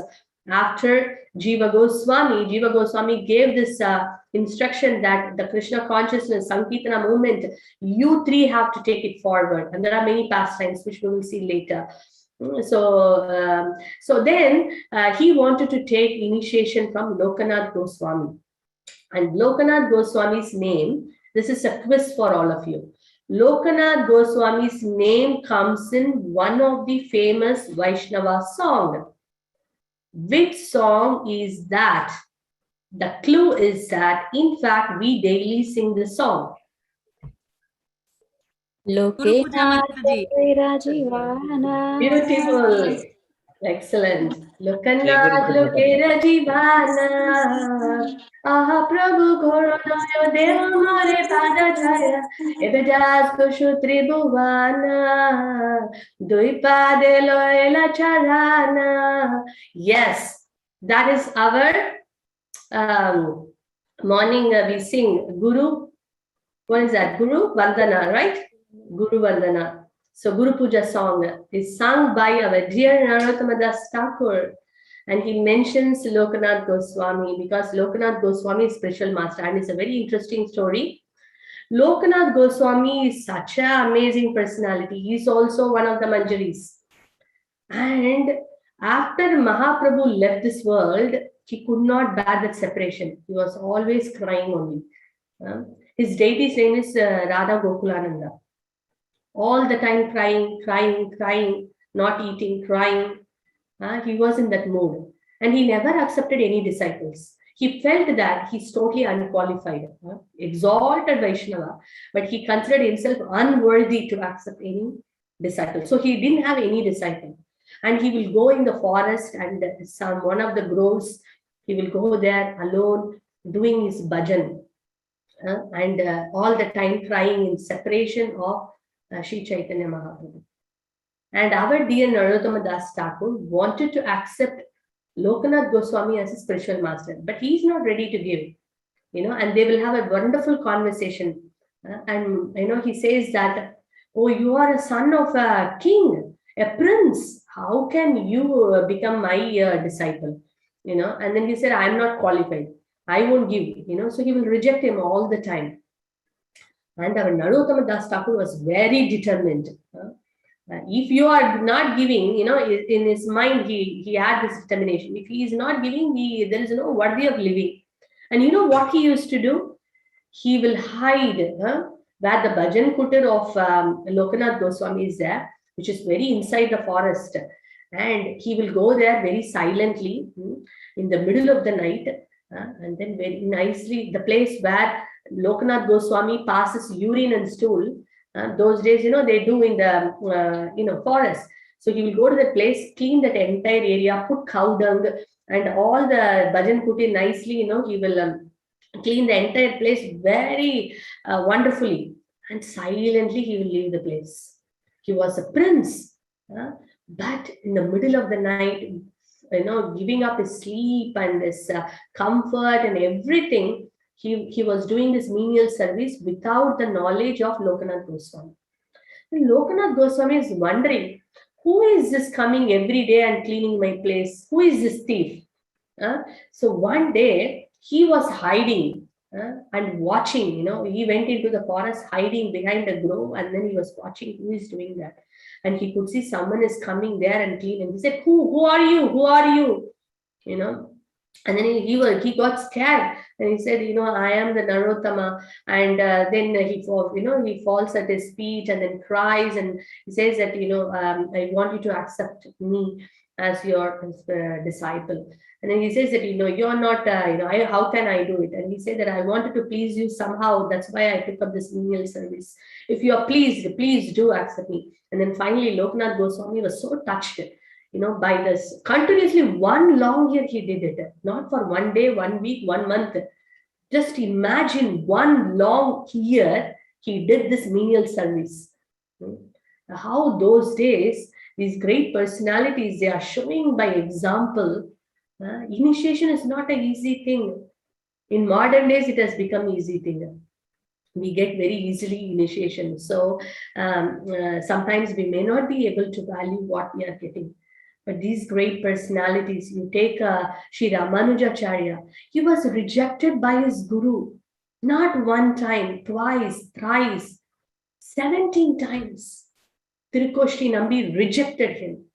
S1: After Jiva Goswami gave this instruction that the Krishna consciousness, Sankirtana movement, you three have to take it forward. And there are many pastimes which we will see later. So then he wanted to take initiation from Lokanath Goswami. And Lokanath Goswami's name, this is a quiz for all of you. Lokanath Goswami's name comes in one of the famous Vaishnava songs. Which song is that? The clue is that, in fact, we daily sing the song.
S3: Guru Puja Mataji.
S1: Beautiful. Excellent. Lokanath Lokera Jivana. Aha Prabhu Goronoyo Deva Mare Pada Jaya. Ebejas Kushu Tribhuvana. Duipade Loela Charana. Yes, that is our morning. We sing Guru. What is that? Guru Vandana, right? Guru Vandana. So Guru Puja song is sung by our dear Narottama Dasa Thakura, and he mentions Lokanath Goswami because Lokanath Goswami is spiritual master, and it's a very interesting story. Lokanath Goswami is such an amazing personality. He's also one of the Manjaris. And after Mahaprabhu left this world, he could not bear that separation. He was always crying only. His deity's name is Radha Gokulananda. All the time crying, not eating, crying. He was in that mood. And he never accepted any disciples. He felt that he's totally unqualified, exalted Vaishnava, but he considered himself unworthy to accept any disciple. So he didn't have any disciple. And he will go in the forest and one of the groves, he will go there alone doing his bhajan. And all the time crying in separation of Sri Chaitanya Mahaprabhu. And our dear Narottama Dasa Thakura wanted to accept Lokanath Goswami as a spiritual master, but he is not ready to give, and they will have a wonderful conversation. And, he says that, oh, you are a son of a king, a prince. How can you become my disciple? And then he said, I am not qualified. I won't give, so he will reject him all the time. And our Narottama Dasa Thakura was very determined. If you are not giving, in his mind, he had this determination. If he is not giving, there is no worthy of living. And you know what he used to do? He will hide where the bhajan kutir of Lokanath Goswami is there, which is very inside the forest. And he will go there very silently in the middle of the night. And then very nicely, the place where Lokanath Goswami passes urine and stool. Those days, they do in the forest. So he will go to that place, clean that entire area, put cow dung and all the bhajan putti nicely, he will clean the entire place very wonderfully, and silently he will leave the place. He was a prince, but in the middle of the night, giving up his sleep and his comfort and everything, he was doing this menial service without the knowledge of Lokanath Goswami. And Lokanath Goswami is wondering, who is this coming every day and cleaning my place? Who is this thief? So one day he was hiding and watching, he went into the forest hiding behind a grove, and then he was watching who is doing that. And he could see someone is coming there and cleaning. He said, who are you? Who are you? And then he got scared, and he said, I am the Narottama. And then he falls at his feet and then cries, and he says that, I want you to accept me as your disciple. And then he says that, you're not, how can I do it? And he said that I wanted to please you somehow. That's why I took up this menial service. If you are pleased, please do accept me. And then finally, Lokanath Goswami was so touched, by this. Continuously, one long year he did it. Not for one day, 1 week, 1 month. Just imagine, one long year he did this menial service. How those days, these great personalities, they are showing by example. Initiation is not an easy thing. In modern days, it has become easy thing. We get very easily initiation. So sometimes we may not be able to value what we are getting. But these great personalities, you take Sri Ramanujacharya, he was rejected by his guru. Not one time, twice, thrice, 17 times. Tirukoshi Nambi rejected him,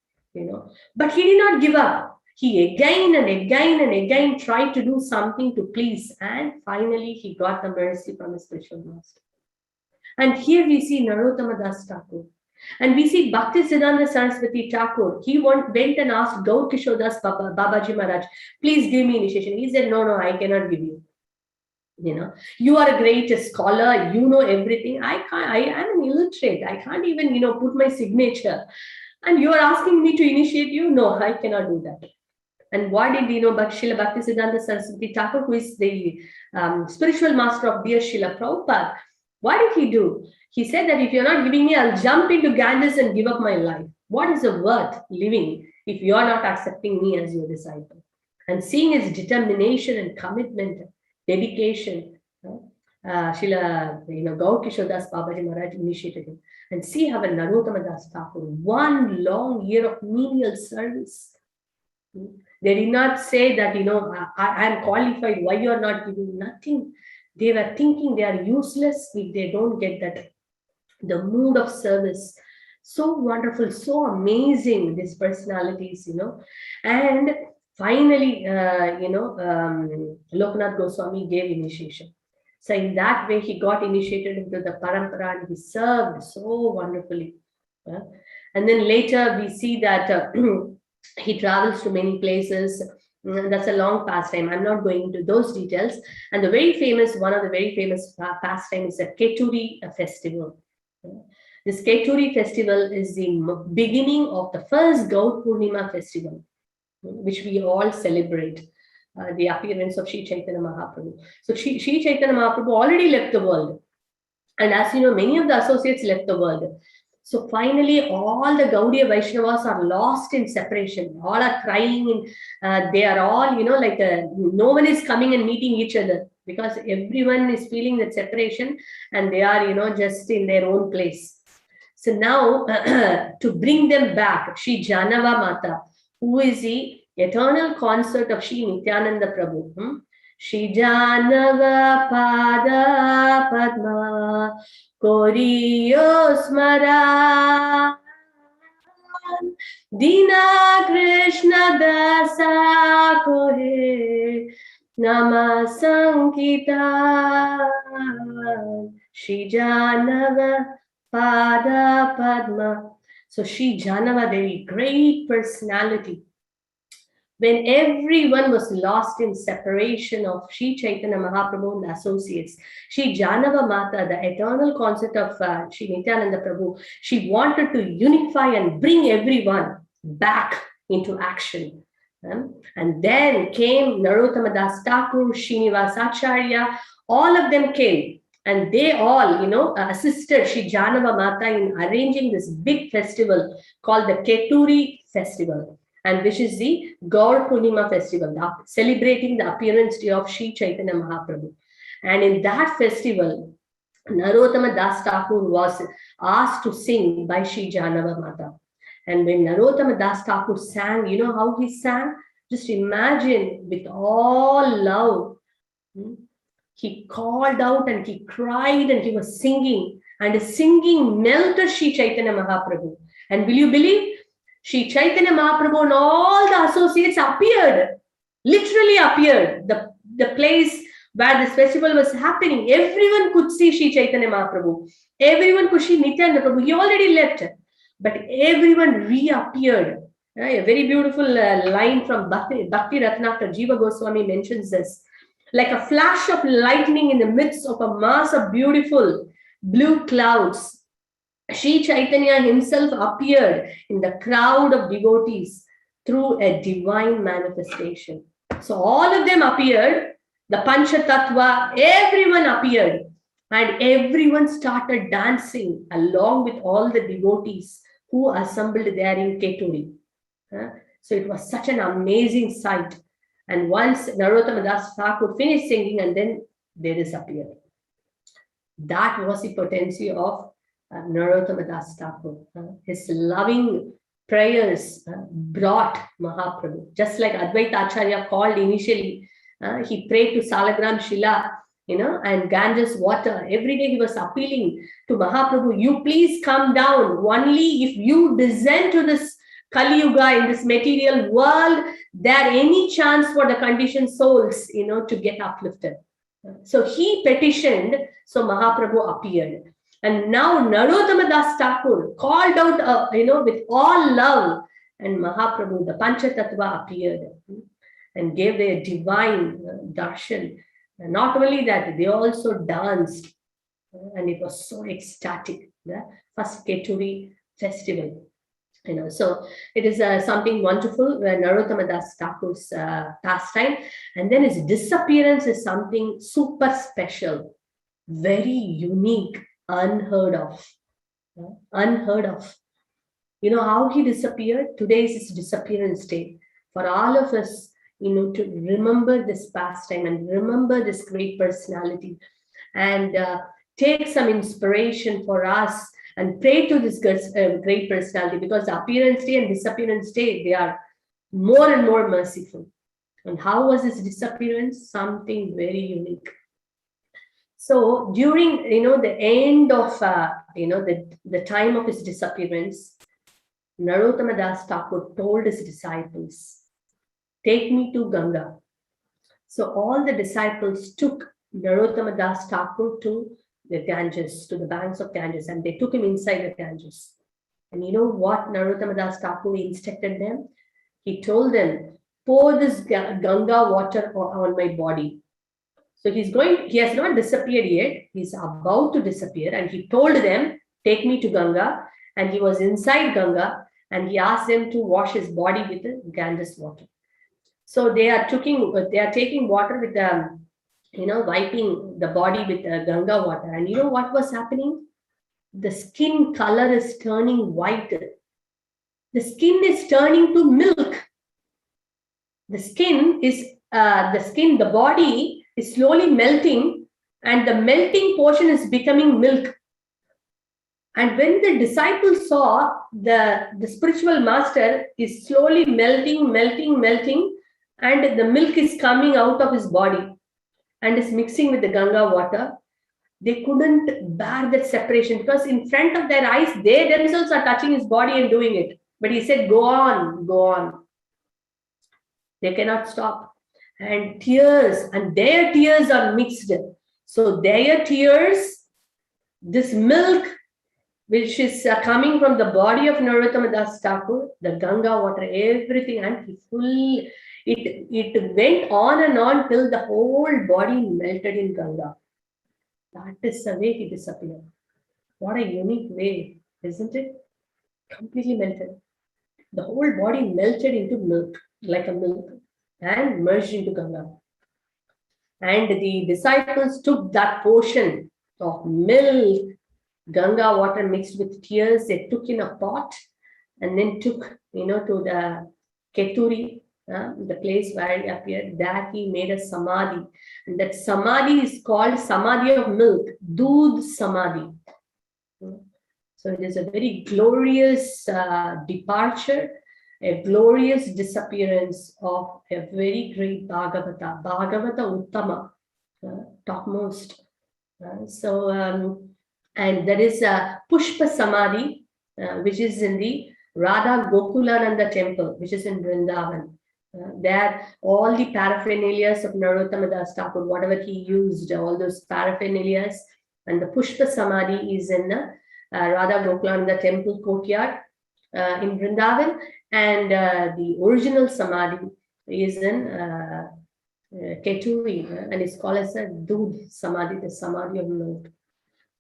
S1: But he did not give up. He again and again and again tried to do something to please. And finally, he got the mercy from his spiritual master. And here we see Narottama Dasa Thakura. And we see Bhaktisiddhanta Saraswati Thakur. He went and asked Gaur Kishore Das Babaji Maharaj, please give me initiation. He said, no, I cannot give you. You are a great scholar, you know everything. I am an illiterate. I can't even, put my signature. And you are asking me to initiate you? No, I cannot do that. And why did, Srila Bhaktisiddhanta Saraswati Thakur, who is the spiritual master of dear Srila Prabhupada, what did he do? He said that if you're not giving me, I'll jump into Ganges and give up my life. What is the worth living if you're not accepting me as your disciple? And seeing his determination and commitment, dedication, Srila Gaur Kishore Das Babaji Maharaj initiated him. And see how Narottama Dasa Thakura, 1 long year of menial service. They did not say that, I am qualified, why you are not giving? Nothing. They were thinking they are useless if they don't get that, the mood of service. So wonderful, so amazing, these personalities, And finally, Lokanath Goswami gave initiation. So in that way, he got initiated into the parampara and he served so wonderfully. And then later we see that he travels to many places. That's a long pastime. I'm not going into those details. And one of the very famous pastime is the Keturi festival. This Keturi festival is the beginning of the first Gaur Purnima festival, which we all celebrate, the appearance of Sri Chaitanya Mahaprabhu. So Sri Chaitanya Mahaprabhu already left the world. And as you know, many of the associates left the world. So finally, all the Gaudiya Vaishnavas are lost in separation. All are crying. They are all, no one is coming and meeting each other because everyone is feeling that separation and they are, just in their own place. So now, to bring them back, Sri Janava Mata, who is the eternal consort of Sri Nityananda Prabhu. Shri Janava Pada Padma Koriyo Smara Dina Krishna Dasa Kore Nama Sankita Shri Janava Pada Padma. So Shri Janava Devi, great personality, when everyone was lost in separation of Sri Chaitanya Mahaprabhu and associates. Sri Janava Mata, the eternal concept of Sri Nityananda Prabhu, she wanted to unify and bring everyone back into action. And then came Narottama Dasa Thakura, Srinivasacharya, all of them came. And they all, assisted Sri Janava Mata in arranging this big festival called the Keturi Festival, and which is the Gaur Purnima festival, celebrating the appearance day of Sri Chaitanya Mahaprabhu. And in that festival, Narottama Dasa Thakura was asked to sing by Sri Janava Mata. And when Narottama Dasa Thakura sang, you know how he sang? Just imagine, with all love, he called out and he cried and he was singing, and his singing melted Sri Chaitanya Mahaprabhu. And will you believe? Sri Chaitanya Mahaprabhu and all the associates appeared, literally appeared. The place where this festival was happening, everyone could see Sri Chaitanya Mahaprabhu. Everyone could see Nityananda Prabhu. He already left, but everyone reappeared. A very beautiful line from Bhakti Ratnakar Jiva Goswami mentions this. Like a flash of lightning in the midst of a mass of beautiful blue clouds, Sri Chaitanya himself appeared in the crowd of devotees through a divine manifestation. So all of them appeared, the Pancha Tattva, everyone appeared, and everyone started dancing along with all the devotees who assembled there in Keturi. So it was such an amazing sight. And once Narottama Dasa Thakura finished singing, and then they disappeared. That was the potency of Narottama Dasa Thakura. His loving prayers brought Mahaprabhu. Just like Advaita Acharya called initially, he prayed to Salagram Shila, and Ganges water. Every day he was appealing to Mahaprabhu, you please come down. Only if you descend to this Kali Yuga, in this material world, there any chance for the conditioned souls, to get uplifted. So he petitioned, so Mahaprabhu appeared. And now Narottama Dasa Thakura called out, with all love, and Mahaprabhu, the Pancha Tattva, appeared and gave their divine darshan. And not only that, they also danced, and it was so ecstatic. The first Keturi festival. So it is something wonderful, Narottama Dasa Thakura's pastime. And then his disappearance is something super special, very unique, unheard of. Unheard of. You know how he disappeared? Today is his disappearance day. For all of us, to remember this pastime and remember this great personality, and take some inspiration for us, and pray to this great personality, because the appearance day and disappearance day, they are more and more merciful. And how was his disappearance? Something very unique. So during, the end of, the time of his disappearance, Narottama Dasa Thakura told his disciples, take me to Ganga. So all the disciples took Narottama Dasa Thakura to the Ganges, to the banks of Ganges, and they took him inside the Ganges. And you know what Narottama Dasa Thakura instructed them? He told them, pour this Ganga water on my body. So he has not disappeared yet. He's about to disappear. And he told them, take me to Ganga. And he was inside Ganga, and he asked them to wash his body with the Ganges water. So they are taking water with wiping the body with Ganga water. And you know what was happening? The skin color is turning white. The skin is turning to milk. The body is slowly melting, and the melting portion is becoming milk. And when the disciples saw the spiritual master is slowly melting, and the milk is coming out of his body and is mixing with the Ganga water, they couldn't bear that separation, because in front of their eyes, they themselves are touching his body and doing it. But he said, go on, go on. They cannot stop. And their tears are mixed. So their tears, this milk which is coming from the body of Narottama Dasa Thakura, the Ganga water, everything, and it went on and on till the whole body melted in Ganga. That is the way he disappeared. What a unique way, isn't it? Completely melted. The whole body melted into milk, like a milk, and merged into Ganga. And the disciples took that portion of milk, Ganga water mixed with tears, they took in a pot and then took, to the Keturi, the place where he appeared. There he made a samadhi. And that samadhi is called samadhi of milk, Doodh samadhi. So it is a very glorious departure, a glorious disappearance of a very great Bhagavata, Uttama, topmost. And there is a Pushpa Samadhi, which is in the Radha Gokulananda temple, which is in Vrindavan. There, all the paraphernalias of Narottama Dasa Thakura, whatever he used, all those paraphernalias, and the Pushpa Samadhi is in Radha Gokulananda temple courtyard in Vrindavan, and the original Samadhi is in Keturi, and it's called as a Doodh Samadhi, the Samadhi of milk.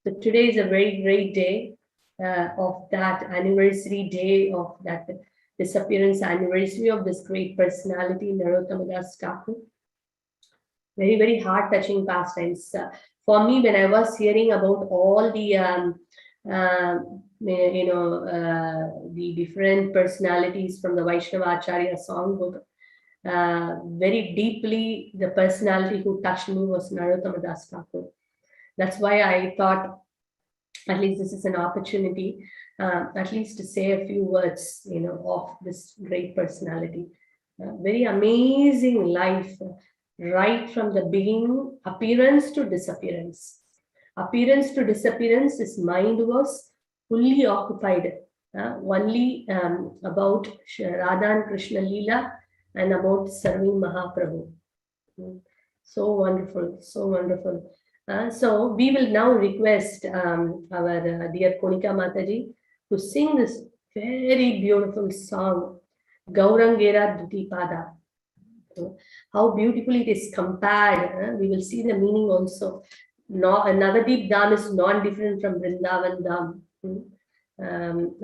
S1: So today is a very great day of that anniversary day of that disappearance anniversary of this great personality, Narottama Dasa Thakura. Very, very heart-touching pastimes. For me, when I was hearing about all the the different personalities from the Vaishnava Acharya songbook, very deeply the personality who touched me was Narottama Dasa Thakura. That's why I thought, at least this is an opportunity, at least to say a few words, of this great personality. Very amazing life, right from the beginning, appearance to disappearance. Appearance to disappearance, his mind was fully occupied, only about Radha and Krishna Leela and about serving Mahaprabhu. So wonderful, so wonderful. So we will now request our dear Konika Mataji to sing this very beautiful song, Gaurangera Dhutipada. How beautifully it is compared. We will see the meaning also. Navadip Dham is non-different from Vrindavan Dham.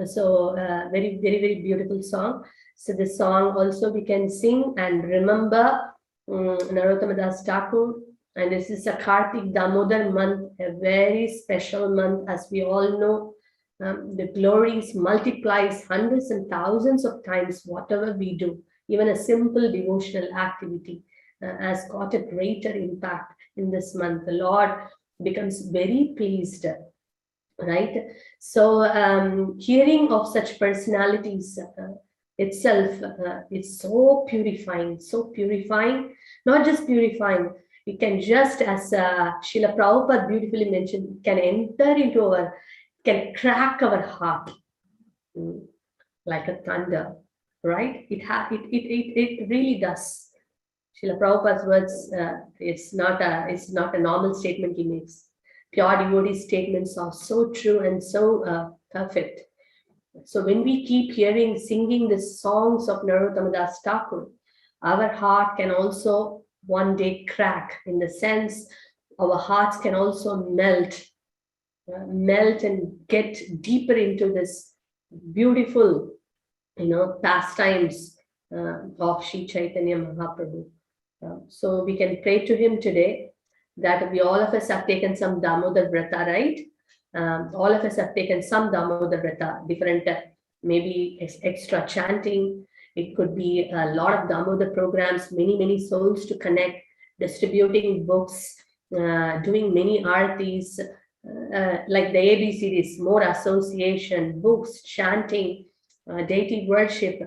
S1: So very, very, very beautiful song. So the song also we can sing and remember Narottama Dasa Thakura. And this is a Kartik Damodar month, a very special month, as we all know. The glories multiplies hundreds and thousands of times whatever we do. Even a simple devotional activity has got a greater impact in this month. The Lord becomes very pleased, right? So hearing of such personalities itself, it's so purifying, not just purifying. It can just, as Srila Prabhupada beautifully mentioned, it can enter into can crack our heart like a thunder, right? It really does. Srila Prabhupada's words, it's not a normal statement he makes. Pure devotee statements are so true and so perfect. So when we keep singing the songs of Narottama Dasa Thakura, our heart can also one day crack, in the sense our hearts can also melt and get deeper into this beautiful, pastimes of Sri Chaitanya Mahaprabhu. So we can pray to him today that all of us have taken some Damodar Vrata, right? All of us have taken some Damodar Vrata, different, maybe extra chanting. It could be a lot of Damodar programs, many souls to connect, distributing books, doing many aratis, like the ABCDs, more association, books, chanting, deity worship,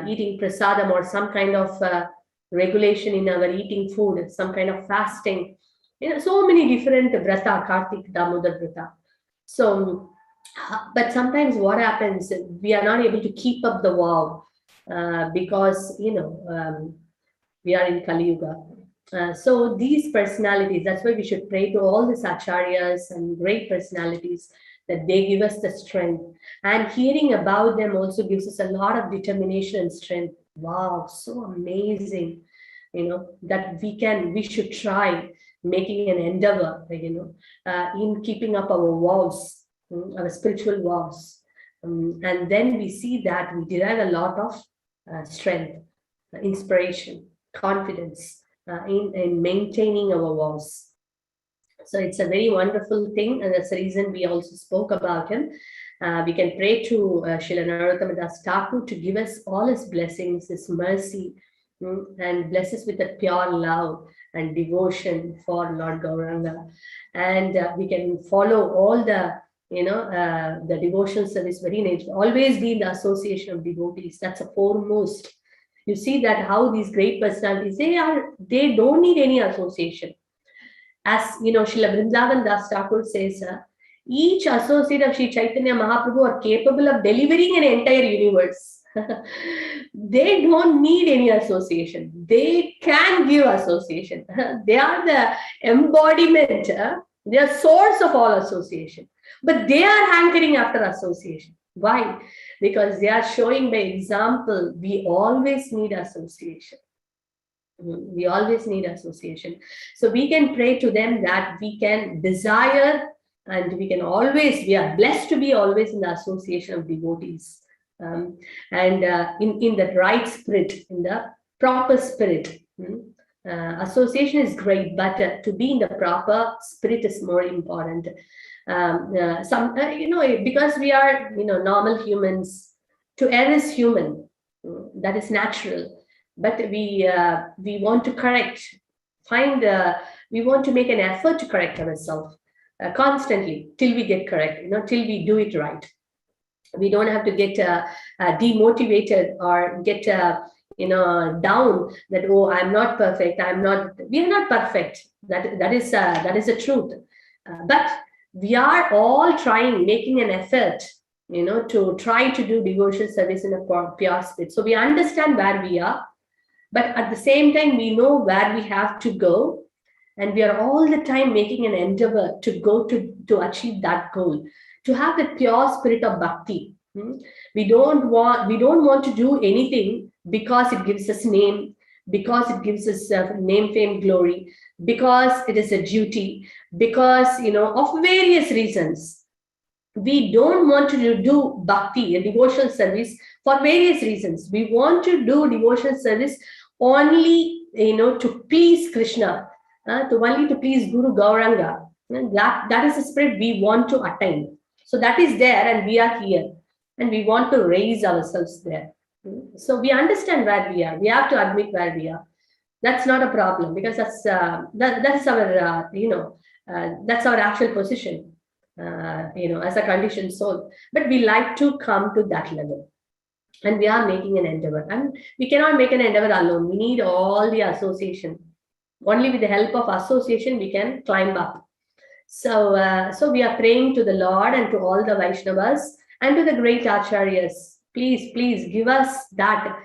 S1: eating prasadam or some kind of regulation in our eating food, some kind of fasting. So many different vrata, Kartik, Damodar Vrata. So, but sometimes what happens, we are not able to keep up the vow. Because we are in Kali Yuga. So these personalities, that's why we should pray to all these acharyas and great personalities, that they give us the strength. And hearing about them also gives us a lot of determination and strength. Wow, so amazing, that we should try making an endeavor, in keeping up our vows, our spiritual vows. And then we see that we derive a lot of strength, inspiration, confidence in maintaining our vows. So it's a very wonderful thing, and that's the reason we also spoke about him. We can pray to Srila Narottama Dasa Thakura to give us all his blessings, his mercy, and bless us with a pure love and devotion for Lord Gauranga. And we can follow all the the devotion service very nice. Always be in the association of devotees. That's a foremost. You see that how these great personalities, they don't need any association. As Srila Vrndavana Dasa Thakura says, each associate of Sri Chaitanya Mahaprabhu are capable of delivering an entire universe. They don't need any association. They can give association. They are the embodiment. They are source of all association. But they are hankering after association. Why? Because they are showing by example, we always need association. We always need association. So we can pray to them that we can desire, and we are blessed to be always in the association of devotees. And in the right spirit, in the proper spirit. Association is great, but to be in the proper spirit is more important. Because we are, normal humans, to err is human. That is natural. But we want to correct, we want to make an effort to correct ourselves constantly till we get correct, till we do it right. We don't have to get demotivated or get down that, oh, I'm not perfect. We are not perfect. That is the truth. But we are all making an effort, to try to do devotional service in a pure spirit. So we understand where we are, but at the same time, we know where we have to go. And we are all the time making an endeavor to go to achieve that goal, to have the pure spirit of bhakti. We don't want to do anything because it gives us name, because it gives us name, fame, glory, because it is a duty, because, of various reasons. We don't want to do bhakti, a devotional service, for various reasons. We want to do devotional service only, to please Krishna, only to please Guru Gauranga. That is the spirit we want to attain. So that is there, and we are here, and we want to raise ourselves there. So we understand where we are. We have to admit where we are. That's not a problem, because that's our that's our actual position, as a conditioned soul. But we like to come to that level, and we are making an endeavor. And we cannot make an endeavor alone. We need all the association. Only with the help of association we can climb up. So we are praying to the Lord and to all the Vaishnavas and to the great acharyas. Please give us that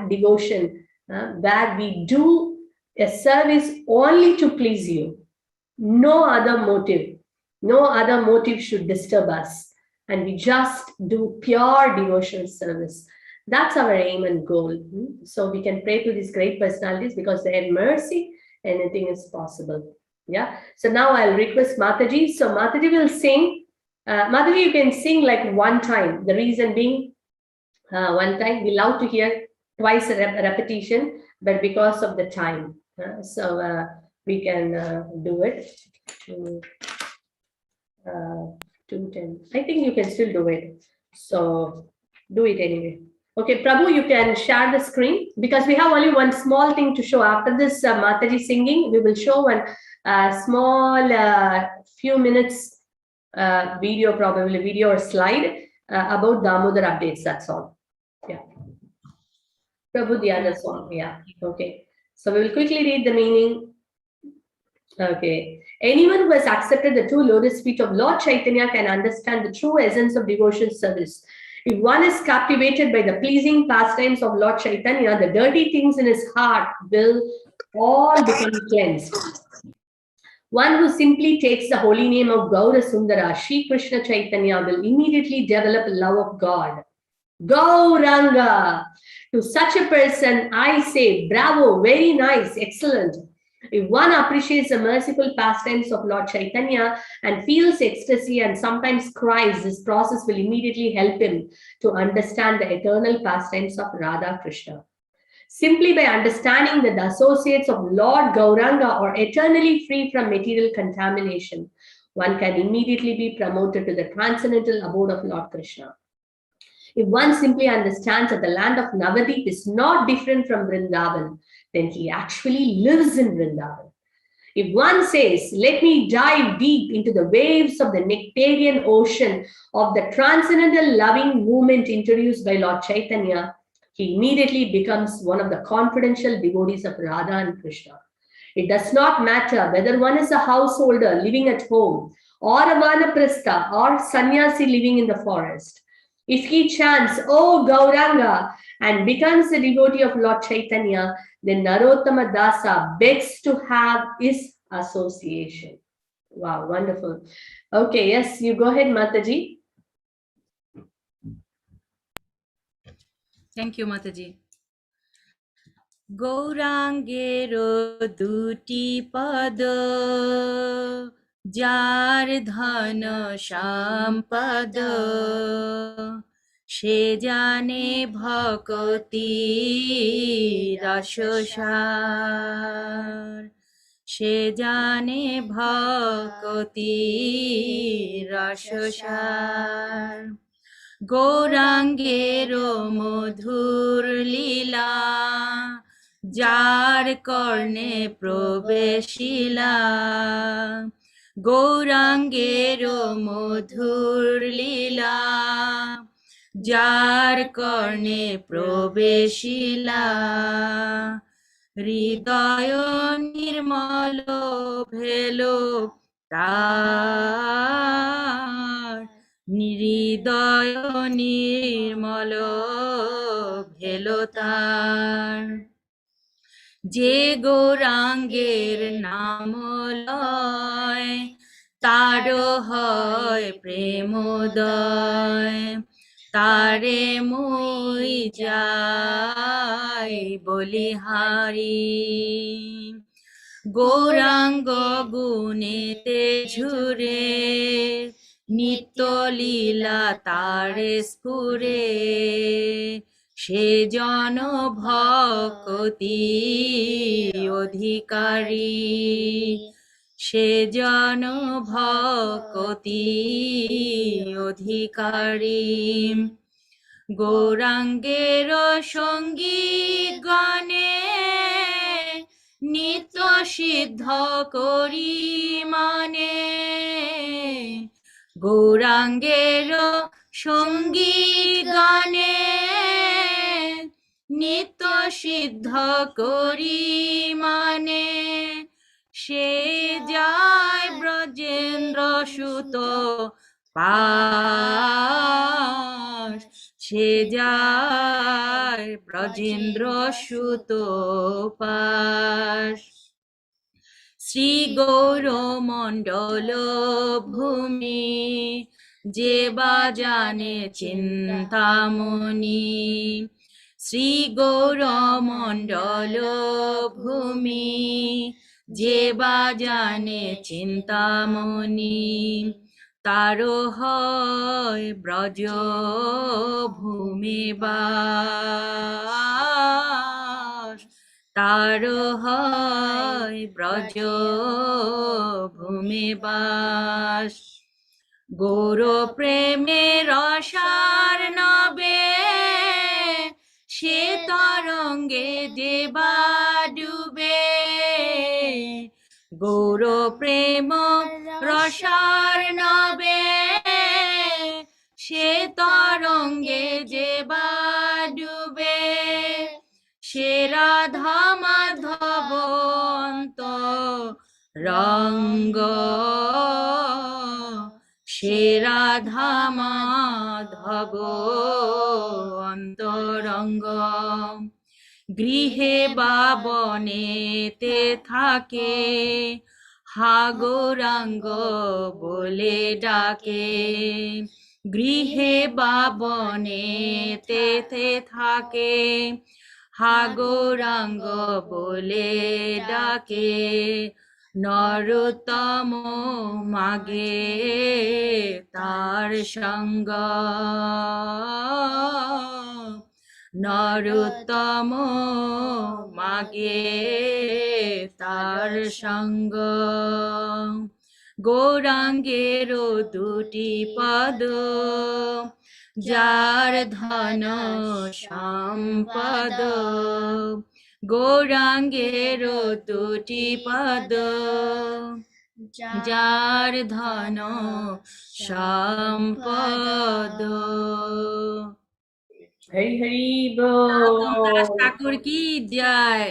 S1: devotion where we do a service only to please you. No other motive should disturb us, and we just do pure devotional service. That's our aim and goal. So we can pray to these great personalities, because their mercy, anything is possible. Yeah. So now I'll request Mataji. So Mataji will sing. Mataji, you can sing like one time. The reason being, one time we love to hear twice a repetition, but because of the time, so we can do it. 2:10. I think you can still do it. So do it anyway. Okay, Prabhu, you can share the screen, because we have only one small thing to show. After this Mataji singing, we will show one small few minutes video or slide about Damodar updates. That's all. Yeah. Prabhu, the other song. Yeah. Okay. So we will quickly read the meaning. Okay. Anyone who has accepted the two lotus feet of Lord Chaitanya can understand the true essence of devotional service. If one is captivated by the pleasing pastimes of Lord Chaitanya, the dirty things in his heart will all become cleansed. One who simply takes the holy name of Gaura Sundara, Sri Krishna Chaitanya, will immediately develop love of God. Gauranga. To such a person, I say, bravo, very nice, excellent. If one appreciates the merciful pastimes of Lord Chaitanya and feels ecstasy and sometimes cries, this process will immediately help him to understand the eternal pastimes of Radha Krishna. Simply by understanding that the associates of Lord Gauranga are eternally free from material contamination, one can immediately be promoted to the transcendental abode of Lord Krishna. If one simply understands that the land of Navadip is not different from Vrindavan, then he actually lives in Vrindavan. If one says, let me dive deep into the waves of the nectarian ocean of the transcendental loving movement introduced by Lord Chaitanya, he immediately becomes one of the confidential devotees of Radha and Krishna. It does not matter whether one is a householder living at home, or a vanaprastha, or sannyasi living in the forest. If he chants, "Oh Gauranga," and becomes a devotee of Lord Chaitanya, then Narottama Dasa begs to have his association. Wow, wonderful. Okay, yes, you go ahead, Mataji.
S3: Thank you, Mataji. Gaurangero duti pada jar dhana sampada she jane bhakti rasasar she jane bhakti rasasar Gaurangero মধুর লীলা যার কর্ণে প্রবেশিলা গৌরাঙ্গেরও মধুর লীলা যার কর্ণে প্রবেশিলা হৃদয় নির্মল ভেলো তার হৃদয় নির্মল ভেলো তার যে গৌরাঙ্গের নাম লয় তার হয় প্রেমোদয় তারে মুই যাই বলিহারি গৌরাঙ্গ গুণেতে ঝুরে নিত্য লীলা তারে স্ফুরে সে জন ভক্তি অধিকারী সে জন ভক্তি অধিকারী গৌরাঙ্গের সঙ্গীত গানে নিত্য সিদ্ধ করি মানে গৌরাঙ্গের সঙ্গীত গানে নিত্য সিদ্ধ করি মানে সে যায় ব্রজেন্দ্র সুত পাশ সে যায় ব্রজেন্দ্র সুত পাশ শ্রী গৌর মণ্ডল ভূমি যে বা জানে চিন্তামণি শ্রী গৌর মণ্ডল ভূমি যে বা জানে চিন্তামণি তারো হয় ব্রজ ভূমি বাস তারো হয় ব্রজ ভূমি বাস গৌর প্রেমে রসার নবে সে তরঙ্গে দেবা ডুবে গৌর প্রেম রসার নবে সে তরঙ্গে দেবা ডুবে সে রাধা মাধব রঙ্গ সে রাধা মাধব অন্তরঙ্গ গৃহে বা বনেতে থাকে হা গৌরাঙ্গ বলে ডাকে গৃহে বা বনে তেতে থাকে হা গৌরাঙ্গ বলে ডাকে নরোত্তম মাগে তার সঙ্গ নরোত্তম মাগে তার সঙ্গ গৌরাঙ্গের দুটি পদ যার ধন সম্পদ গৌরাঙ্গের দুটি পদ যার ধন সম্পদ
S1: Hari Hari
S3: নরোত্তম দাস
S1: Bol.
S3: ঠাকুর কি জয়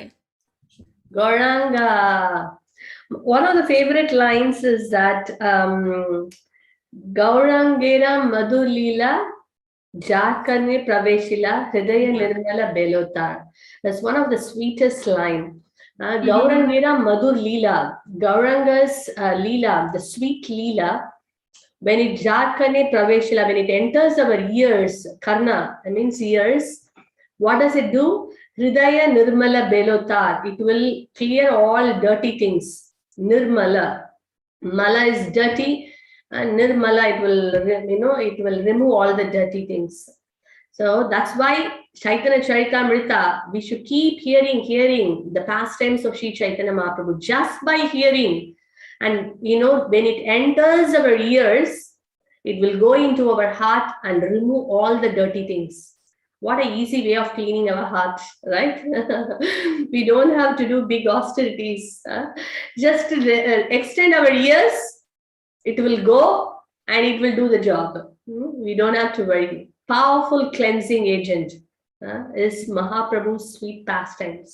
S1: Gauranga. One of the favorite lines is that Gaurangera Madhu Leela Jakarne Praveshila Hridaya Nirmala Belotar. That's one of the sweetest line. Gaurangera Madhu Leela. Gauranga's Leela, the sweet Leela, when it Jakarne Praveshila, when it enters our ears, Karna, that means ears, what does it do? Hridaya Nirmala Belotar. It will clear all dirty things. Nirmala. Mala is dirty, and Nirmala, it will remove all the dirty things. So that's why Chaitanya Charitamrita, we should keep hearing the pastimes of Sri Chaitanya Mahaprabhu just by hearing. And when it enters our ears, it will go into our heart and remove all the dirty things. What an easy way of cleaning our heart, right? We don't have to do big austerities. Just extend our ears, it will go and it will do the job. We don't have to worry. Powerful cleansing agent is Mahaprabhu's sweet pastimes.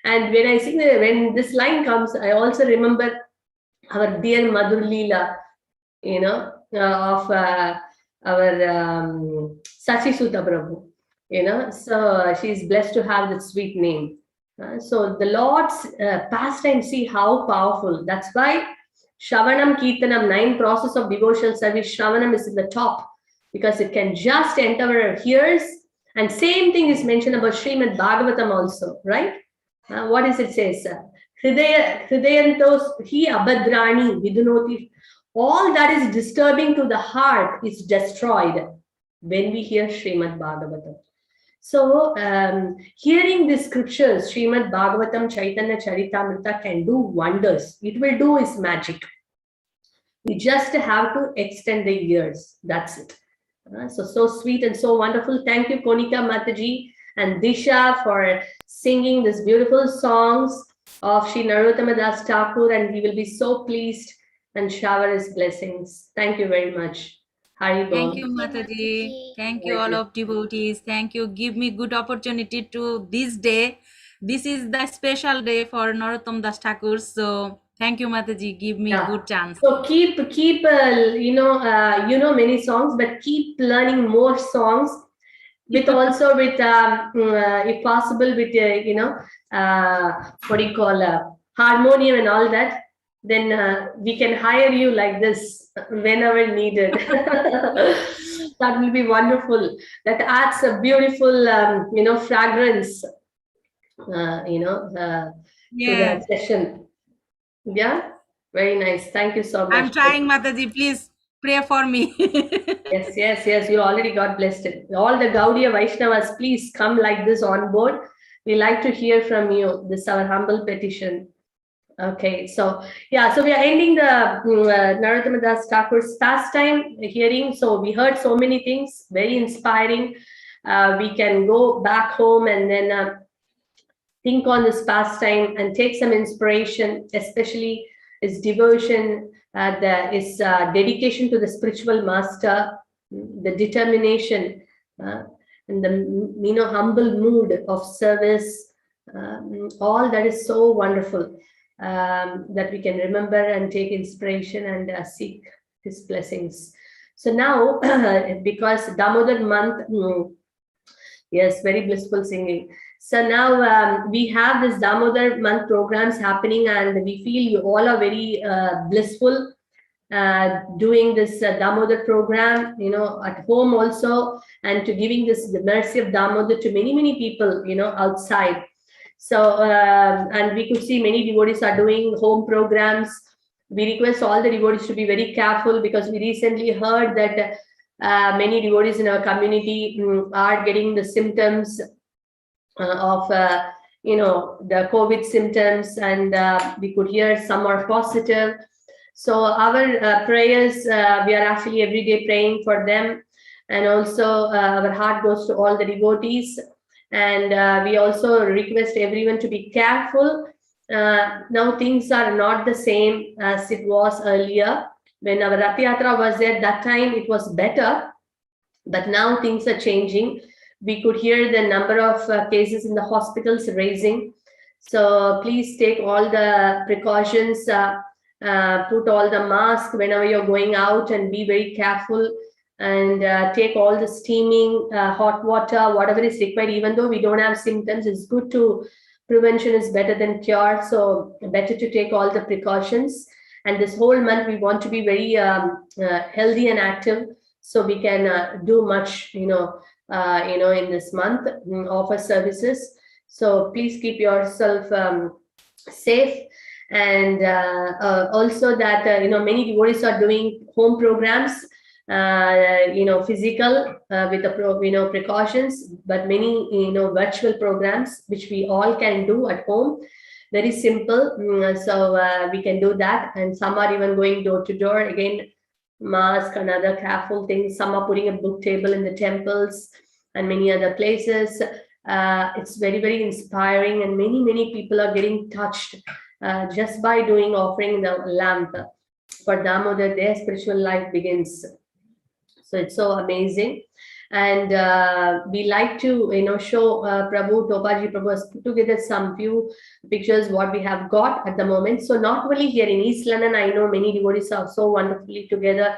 S1: And when I sing, when this line comes, I also remember our dear Madhur Leela, of our Sachi Sutta Prabhu. So she's blessed to have that sweet name. So the Lord's pastime, see how powerful. That's why Shravanam Kirtanam, 9 process of devotional service, Shravanam is in the top because it can just enter our ears. And same thing is mentioned about Srimad Bhagavatam also, right? What does it say, sir? Hridayantos hi abhadrani vidunoti. All that is disturbing to the heart is destroyed when we hear Srimad Bhagavatam. So, hearing the scriptures, Srimad Bhagavatam, Chaitanya Charitamrita can do wonders. It will do its magic. We just have to extend the ears. That's it. So sweet and so wonderful. Thank you, Konika Mataji and Disha, for singing these beautiful songs of Sri Narottama Dasa Thakura, and we will be so pleased and shower his blessings. Thank you very much. Hari Bol.
S3: Thank you, Mataji. Thank you, all of devotees. Thank you. Give me good opportunity to this day. This is the special day for Narottama Dasa Thakur. So thank you, Mataji. Give me good chance.
S1: So keep many songs, but keep learning more songs. With if possible, with what do you call harmonium and all that. Then we can hire you like this whenever needed. That will be wonderful. That adds a beautiful, fragrance, to the session. Yeah, very nice. Thank you so much.
S3: I'm trying, Mataji. Please pray for me.
S1: Yes. You already got blessed. All the Gaudiya Vaishnavas, please come like this on board. We like to hear from you. This is our humble petition. Okay, so we are ending the Narottama Dasa Thakur's pastime hearing. So we heard so many things, very inspiring. We can go back home and then think on this pastime and take some inspiration, especially its devotion, its dedication to the spiritual master, the determination, and the humble mood of service. All that is so wonderful. That we can remember and take inspiration and seek his blessings. So now, because Damodar month, yes, very blissful singing. So now we have this Damodar month programs happening, and we feel you all are very blissful doing this Damodar program, at home also, and to giving this the mercy of Damodar to many, many people, outside. So, and we could see many devotees are doing home programs. We request all the devotees to be very careful, because we recently heard that many devotees in our community are getting the symptoms of the COVID symptoms, and we could hear some are positive. So our prayers, we are actually every day praying for them, and also our heart goes to all the devotees, and we also request everyone to be careful. Now things are not the same as it was earlier. When our Rath Yatra was there, that time it was better, but now things are changing. We could hear the number of cases in the hospitals raising. So please take all the precautions, put all the mask whenever you're going out, and be very careful, and take all the steaming hot water, whatever is required. Even though we don't have symptoms, it's good to, prevention is better than cure, so better to take all the precautions. And this whole month we want to be very healthy and active, so we can do much in this month, offer services. So please keep yourself safe. And also that many devotees are doing home programs, physical with the precautions, but many virtual programs which we all can do at home, very simple. So we can do that, and some are even going door to door, again, mask and other careful things. Some are putting a book table in the temples and many other places. It's very, very inspiring, and many people are getting touched just by doing offering the lamp for Damodar. Their spiritual life begins. So it's so amazing. And we like to show Prabhu, Topaji Prabhu has put together some few pictures what we have got at the moment. So not only here in East London, I know many devotees are so wonderfully together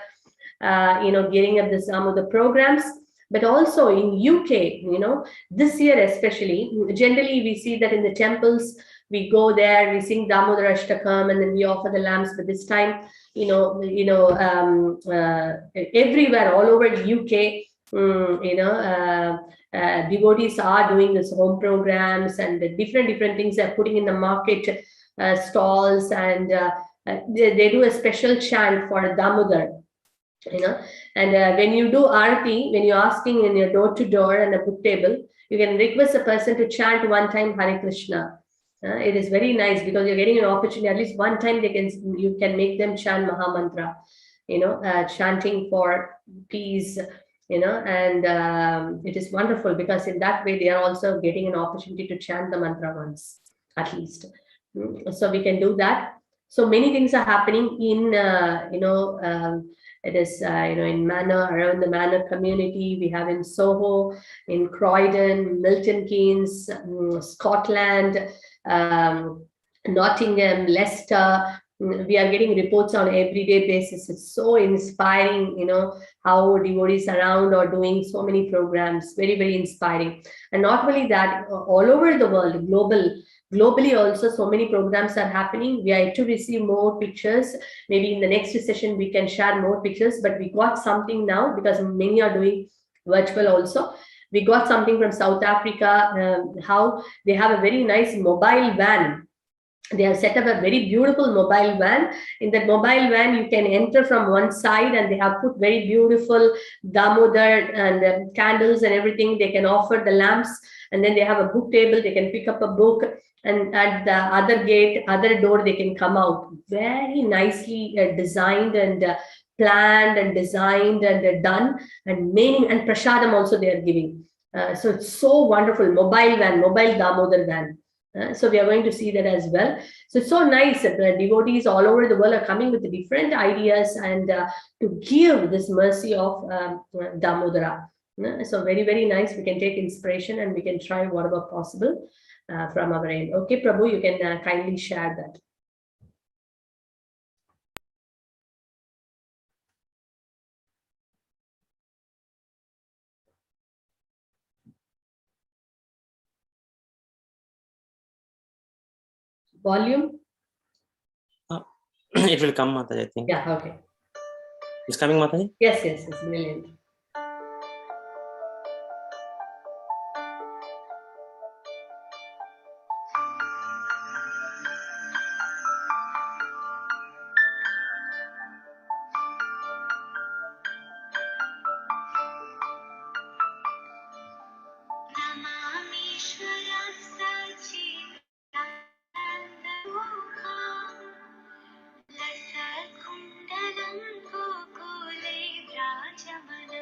S1: gearing up the some of the programs, but also in UK, this year especially. Generally we see that in the temples, we go there, we sing Damodar Ashtakam, and then we offer the lamps. But this time, everywhere, all over the UK, devotees are doing this home programs, and the different things they're putting in the market stalls, and they do a special chant for Damodar. And when you do arati, when you're asking in your door to door and a book table, you can request a person to chant one time Hare Krishna. It is very nice, because you're getting an opportunity. At least one time you can make them chant Maha Mantra, chanting for peace, and it is wonderful, because in that way they are also getting an opportunity to chant the mantra once at least. So we can do that. So many things are happening in it is in Manor, around the Manor community. We have in Soho, in Croydon, Milton Keynes, Scotland, Nottingham, Leicester. We are getting reports on everyday basis. It's so inspiring, how devotees around are doing so many programs. Very, very inspiring. And not only that, all over the world, globally also, so many programs are happening. We are yet to receive more pictures. Maybe in the next session we can share more pictures, but we got something now, because many are doing virtual also. We got something from South Africa, how they have a very nice mobile van. They have set up a very beautiful mobile van. In that mobile van, you can enter from one side, and they have put very beautiful Damodar and candles and everything. They can offer the lamps, and then they have a book table. They can pick up a book, and at the other door, they can come out. Very nicely designed and planned and designed and done, and prasadam also they are giving. So it's so wonderful. Mobile Damodar van. So we are going to see that as well. So it's so nice that the devotees all over the world are coming with the different ideas, and to give this mercy of Damodara. So very, very nice. We can take inspiration, and we can try whatever possible from our end. Okay, Prabhu, you can kindly share that. volume?
S5: It will come, Mataji, I think.
S1: Yeah, okay.
S5: It's coming, Mataji?
S1: Yes, yes, yes, brilliant.
S6: लसत्कुण्डलं गोकुले व्राजमनम्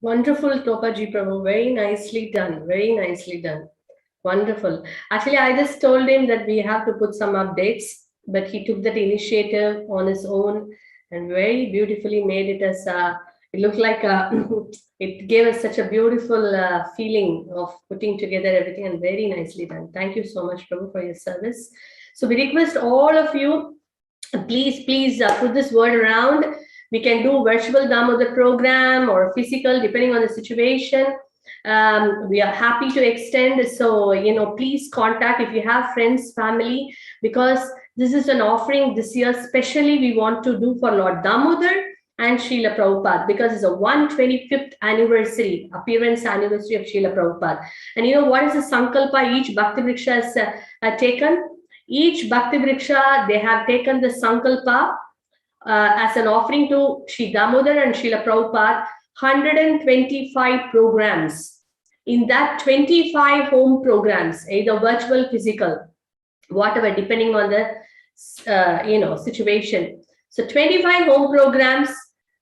S1: Wonderful, Topaji Prabhu. Very nicely done. Very nicely done. Wonderful. Actually, I just told him that we have to put some updates, but he took that initiative on his own and very beautifully made it as it looked like it gave us such a beautiful feeling of putting together everything, and very nicely done. Thank you so much, Prabhu, for your service. So we request all of you, please put this word around. We can do virtual Damodar program or physical, depending on the situation. We are happy to extend. So, please contact if you have friends, family, because this is an offering this year, especially we want to do for Lord Damodar and Srila Prabhupada, because it's a 125th anniversary, appearance anniversary of Srila Prabhupada. And what is the Sankalpa each Bhakti Vriksha has taken? Each Bhakti Vriksha, they have taken the Sankalpa as an offering to Sri Damodar and Srila Prabhupada, 125 programs. In that, 25 home programs, either virtual, physical, whatever, depending on the situation. So 25 home programs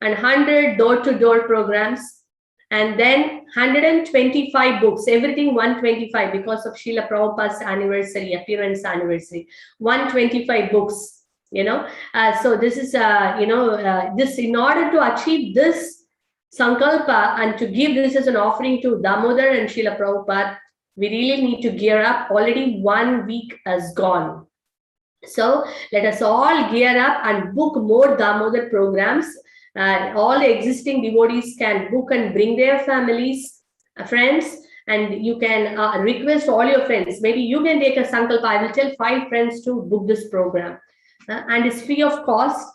S1: and 100 door-to-door programs, and then 125 books, everything 125 because of Srila Prabhupada's anniversary, appearance anniversary, 125 books, So this is, this in order to achieve this Sankalpa and to give this as an offering to Damodar and Srila Prabhupada, we really need to gear up. Already 1 week has gone. So let us all gear up and book more Damodar programs. All the existing devotees can book and bring their families, friends, and you can request all your friends. Maybe you can take a Sankalpa. I will tell 5 friends to book this program. And it's free of cost.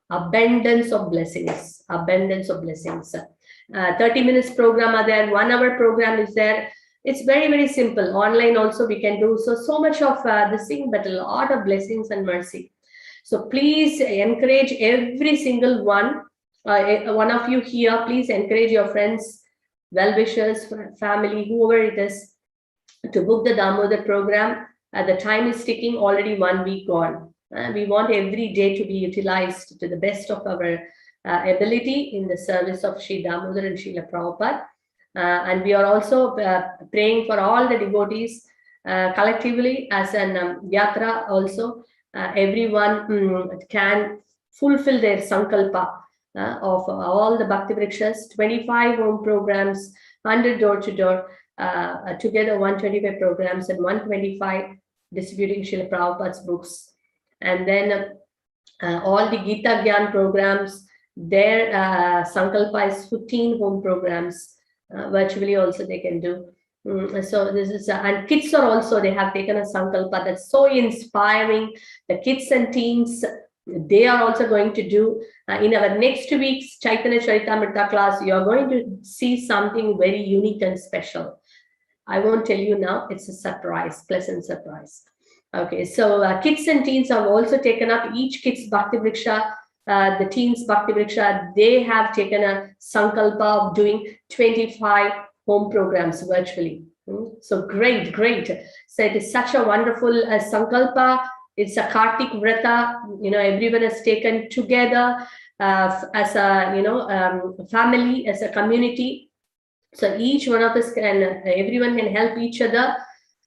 S1: Abundance of blessings. 30 minutes program are there. 1 hour program is there. It's very, very simple. Online also we can do so much of this thing, but a lot of blessings and mercy. So please encourage every single one of you here. Please encourage your friends, well-wishers, family, whoever it is, to book the Damodar program. The time is ticking, already 1 week gone. We want every day to be utilized to the best of our ability in the service of Sri Damodar and Srila Prabhupada. And we are also praying for all the devotees collectively as an yatra also. Everyone can fulfill their sankalpa of all the Bhakti Vrikshas, 25 home programs, 100 door-to-door, together 125 programs and 125 distributing Srila Prabhupada's books. And then all the Gita Gyan programs, their Sankalpa is 15 home programs. Virtually also they can do. So this is, and kids are also, they have taken a Sankalpa that's so inspiring. The kids and teens, they are also going to do. In our next week's Chaitanya Charitamrita class, you are going to see something very unique and special. I won't tell you now, it's a surprise, pleasant surprise. Okay, so kids and teens have also taken up each kids Bhakti Vriksha, the teens Bhakti Vriksha, they have taken a Sankalpa of doing 25 home programs virtually. So great. So it is such a wonderful Sankalpa. It's a Kartik Vrata, everyone has taken together as a, family, as a community. So each one of us everyone can help each other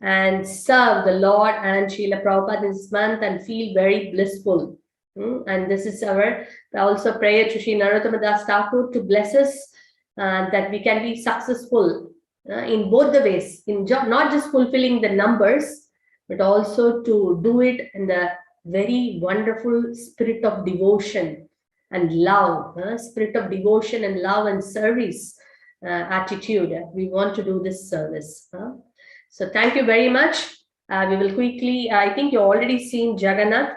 S1: and serve the Lord and Srila Prabhupada this month and feel very blissful. And this is our also prayer to Sri Narottama Dasa Thakura to bless us that we can be successful in both the ways, in not just fulfilling the numbers, but also to do it in the very wonderful spirit of devotion and love, spirit of devotion and love and service attitude. We want to do this service. So thank you very much. We will quickly, I think you already seen Jagannath,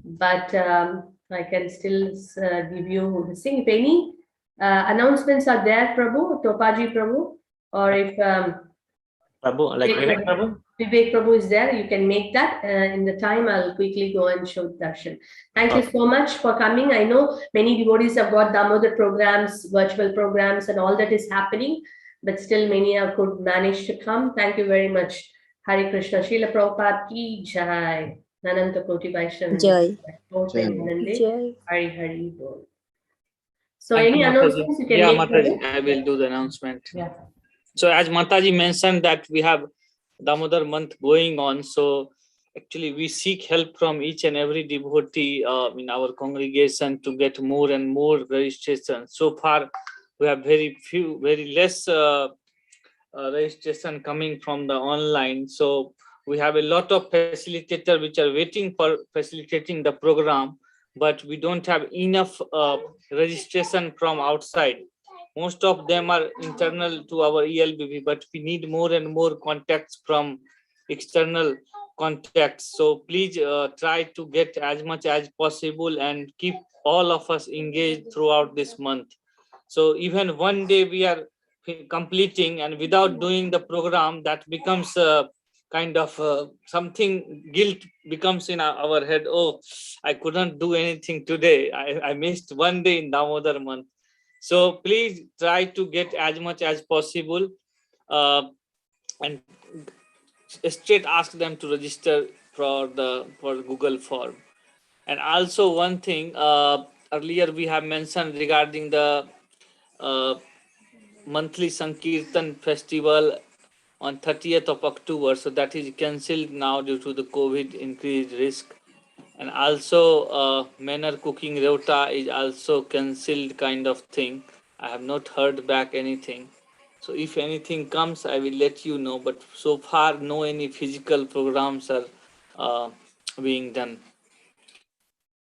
S1: but I can still give you the thing. If any announcements are there, Prabhu, Topaji Prabhu, or if
S5: Prabhu, like Vivek Prabhu?
S1: Vivek Prabhu is there, you can make that. In the time, I'll quickly go and show darshan. Thank you so much for coming. I know many devotees have got Damodar programs, virtual programs, and all that is happening, but still many could manage to come. Thank you very much. Hare Krishna. Srila Prabhupada ki jai. Nananta Koti Vaishnava.
S4: Jai.
S1: Jai.
S4: Jai.
S1: Hari Hari Bol. So
S5: Thank
S1: any
S5: you, Mataji.
S1: announcements you can
S5: Yeah,
S1: make?
S5: Mataji,
S1: Brother?
S5: I will do the announcement.
S1: Yeah.
S5: So as Mataji mentioned that we have Damodar month going on, so actually we seek help from each and every devotee in our congregation to get more and more registration. So far, we have very less registration coming from the online. So we have a lot of facilitators which are waiting for facilitating the program, but we don't have enough registration from outside. Most of them are internal to our ELBB, but we need more and more contacts from external contacts. So please try to get as much as possible and keep all of us engaged throughout this month. So even one day we are completing and without doing the program, that becomes kind of something guilt becomes in our head. Oh, I couldn't do anything today. I missed one day in Damodar month. So please try to get as much as possible and straight ask them to register for Google form. And also one thing, earlier we have mentioned regarding the monthly Sankirtan festival on 30th of October. So that is cancelled now due to the COVID increased risk. And also manner cooking rota is also cancelled kind of thing. I have not heard back anything. So if anything comes, I will let you know. But so far, no any physical programs are being done.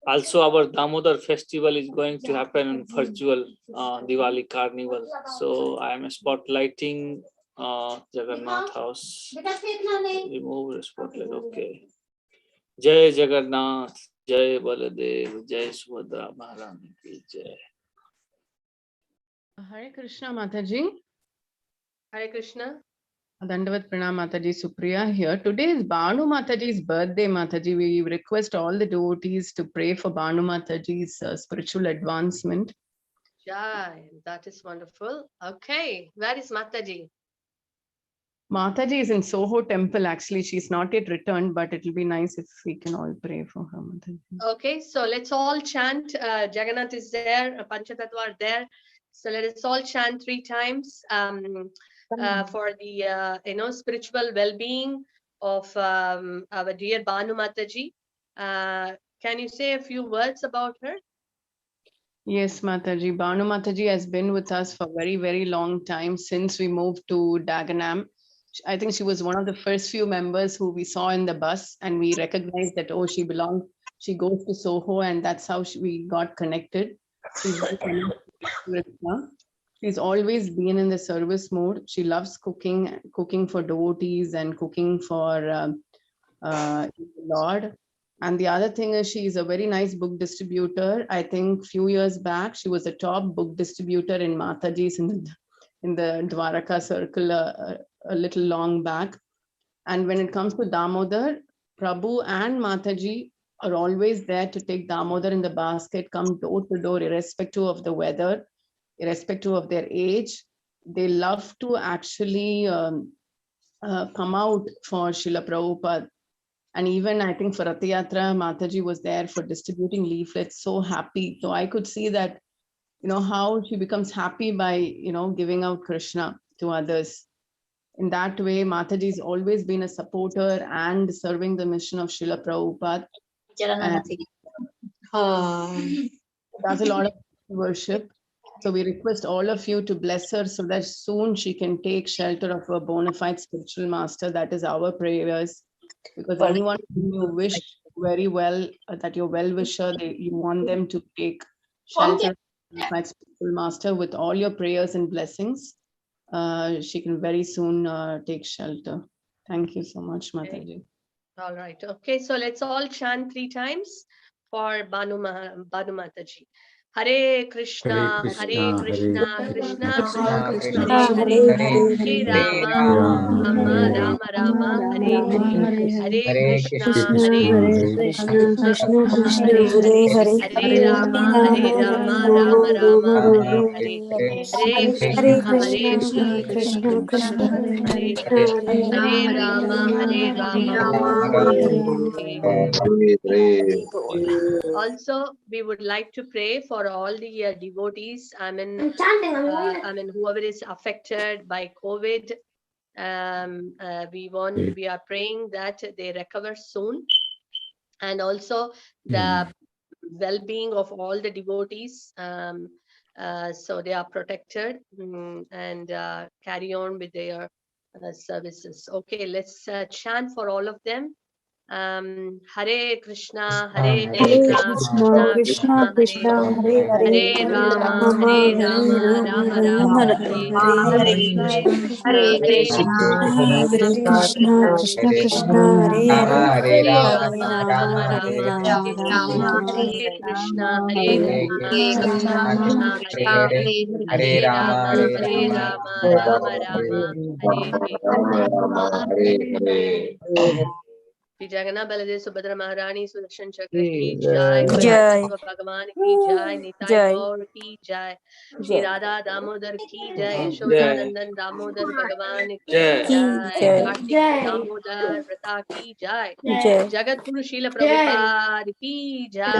S5: Also, our Damodar festival is going to happen in virtual Diwali carnival. So I am spotlighting Jagannath house. Remove the spotlight. Okay. Jai Jagannath, Jai Baladev, Jai Subhadra Maharani ki Jai.
S6: Hare Krishna Mataji.
S1: Hare Krishna.
S6: Dandavat Pranam Mataji Supriya here. Today is Banu Mataji's birthday, Mataji. We request all the devotees to pray for Banu Mataji's spiritual advancement.
S1: Jai, that is wonderful. Okay, where is Mataji?
S6: Mataji is in Soho temple. Actually, she's not yet returned, but it will be nice if we can all pray for her, Mataji.
S1: Okay, so let's all chant. Jagannath is there, Panchatattva are there. So let us all chant 3 times for the spiritual well-being of our dear Banu Mataji. Can you say a few words about her?
S6: Yes, Mataji. Banu Mataji has been with us for a very, very long time since we moved to Dagenham. I think she was one of the first few members who we saw in the bus, and we recognized that, oh, she goes to Soho, and that's how we got connected. She's always been in the service mode. She loves cooking for devotees and cooking for the Lord. And the other thing is she's a very nice book distributor. I think few years back, she was a top book distributor in Mataji's in the Dwaraka circle a little long back. And when it comes to Damodar, Prabhu and Mataji are always there to take Damodar in the basket, come door to door, irrespective of the weather, irrespective of their age. They love to actually come out for Srila Prabhupada. And even I think for Rath Yatra, Mataji was there for distributing leaflets, so happy. So I could see that, how she becomes happy by, giving out Krishna to others. In that way, Mataji has always been a supporter and serving the mission of Srila Prabhupada. Does a lot of worship. So we request all of you to bless her so that soon she can take shelter of a bona fide spiritual master. That is our prayers. Because anyone whom you wish very well, that your well-wisher, you want them to take shelter of a bona fide spiritual master with all your prayers and blessings. She can very soon take shelter. Thank you so much, Mataji.
S1: All right. Okay, so let's all chant 3 times for Banu Mataji. Hare Krishna, Hare Krishna, Krishna Krishna, Hare Rama, Rama Rama, Hare Hare Krishna, Hare Krishna, Krishna Krishna, Hare Rama, Rama Rama, Hare Krishna, Krishna Krishna, Hare Rama, Hare Rama. Also, we would like to pray for for all the devotees. I mean, whoever is affected by COVID, we are praying that they recover soon, and also the well-being of all the devotees, so they are protected, and carry on with their services. Okay, let's chant for all of them. Hare Krishna, Hare Krishna,
S4: Krishna,
S1: Krishna
S4: Krishna,
S1: Krishna,
S4: Krishna, Hare
S1: Hare
S4: Hare,
S1: Rama,
S4: Hare
S1: Hare
S4: Rama,
S1: Rama,
S4: Rama
S1: Rama
S4: Rama,
S1: Rama,
S4: Hare
S1: Hare
S4: Hare,
S1: Hare,
S2: Hare
S1: Hare
S2: Krishna,
S1: Krishna,
S4: Hare Krishna, Krishna Krishna, Hare Hare, Hare Rama, Hare Rama, Rama Rama,
S1: Hare Krishna, Hare
S2: Hare
S1: Krishna,
S4: Hare
S1: Krishna
S4: Rama,
S1: Krishna, Hare Hare, Hare Rama, Hare Rama, Rama Rama, Hare Hare. Shri Jagannath Baladev Subhadra Maharani Sudarshan Chakra ki jai,
S4: Jai.
S1: Bhagavan ki jai, Nitai
S4: Jai.
S1: Gaur ki jai, Shri
S4: Jai.
S1: Radha Damodar ki jai, Yashoda
S5: Jai.
S1: Nandan Damodar Bhagavan ki
S5: Jai.
S1: jai,
S4: Jai.
S1: Kartik Damodar Vrata ki jai,
S4: Jai.
S1: Jagat Guru Srila Prabhupada ki jai,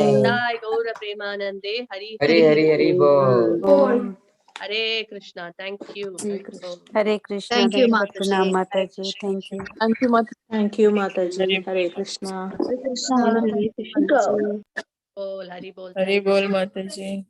S1: Nitai Gaura Premanande Hari Hari
S4: Om.
S1: Hare Krishna. Thank you.
S4: Hare Krishna,
S2: Thank you,
S4: Dandavat Pranam
S2: Mataji.
S4: Mataji. Thank you.
S7: Thank you, Mataji. Hare Krishna.
S2: Hare Krishna, Hare Krishna.
S1: Bol, Hari Bol.
S7: Hare Bol, Mataji.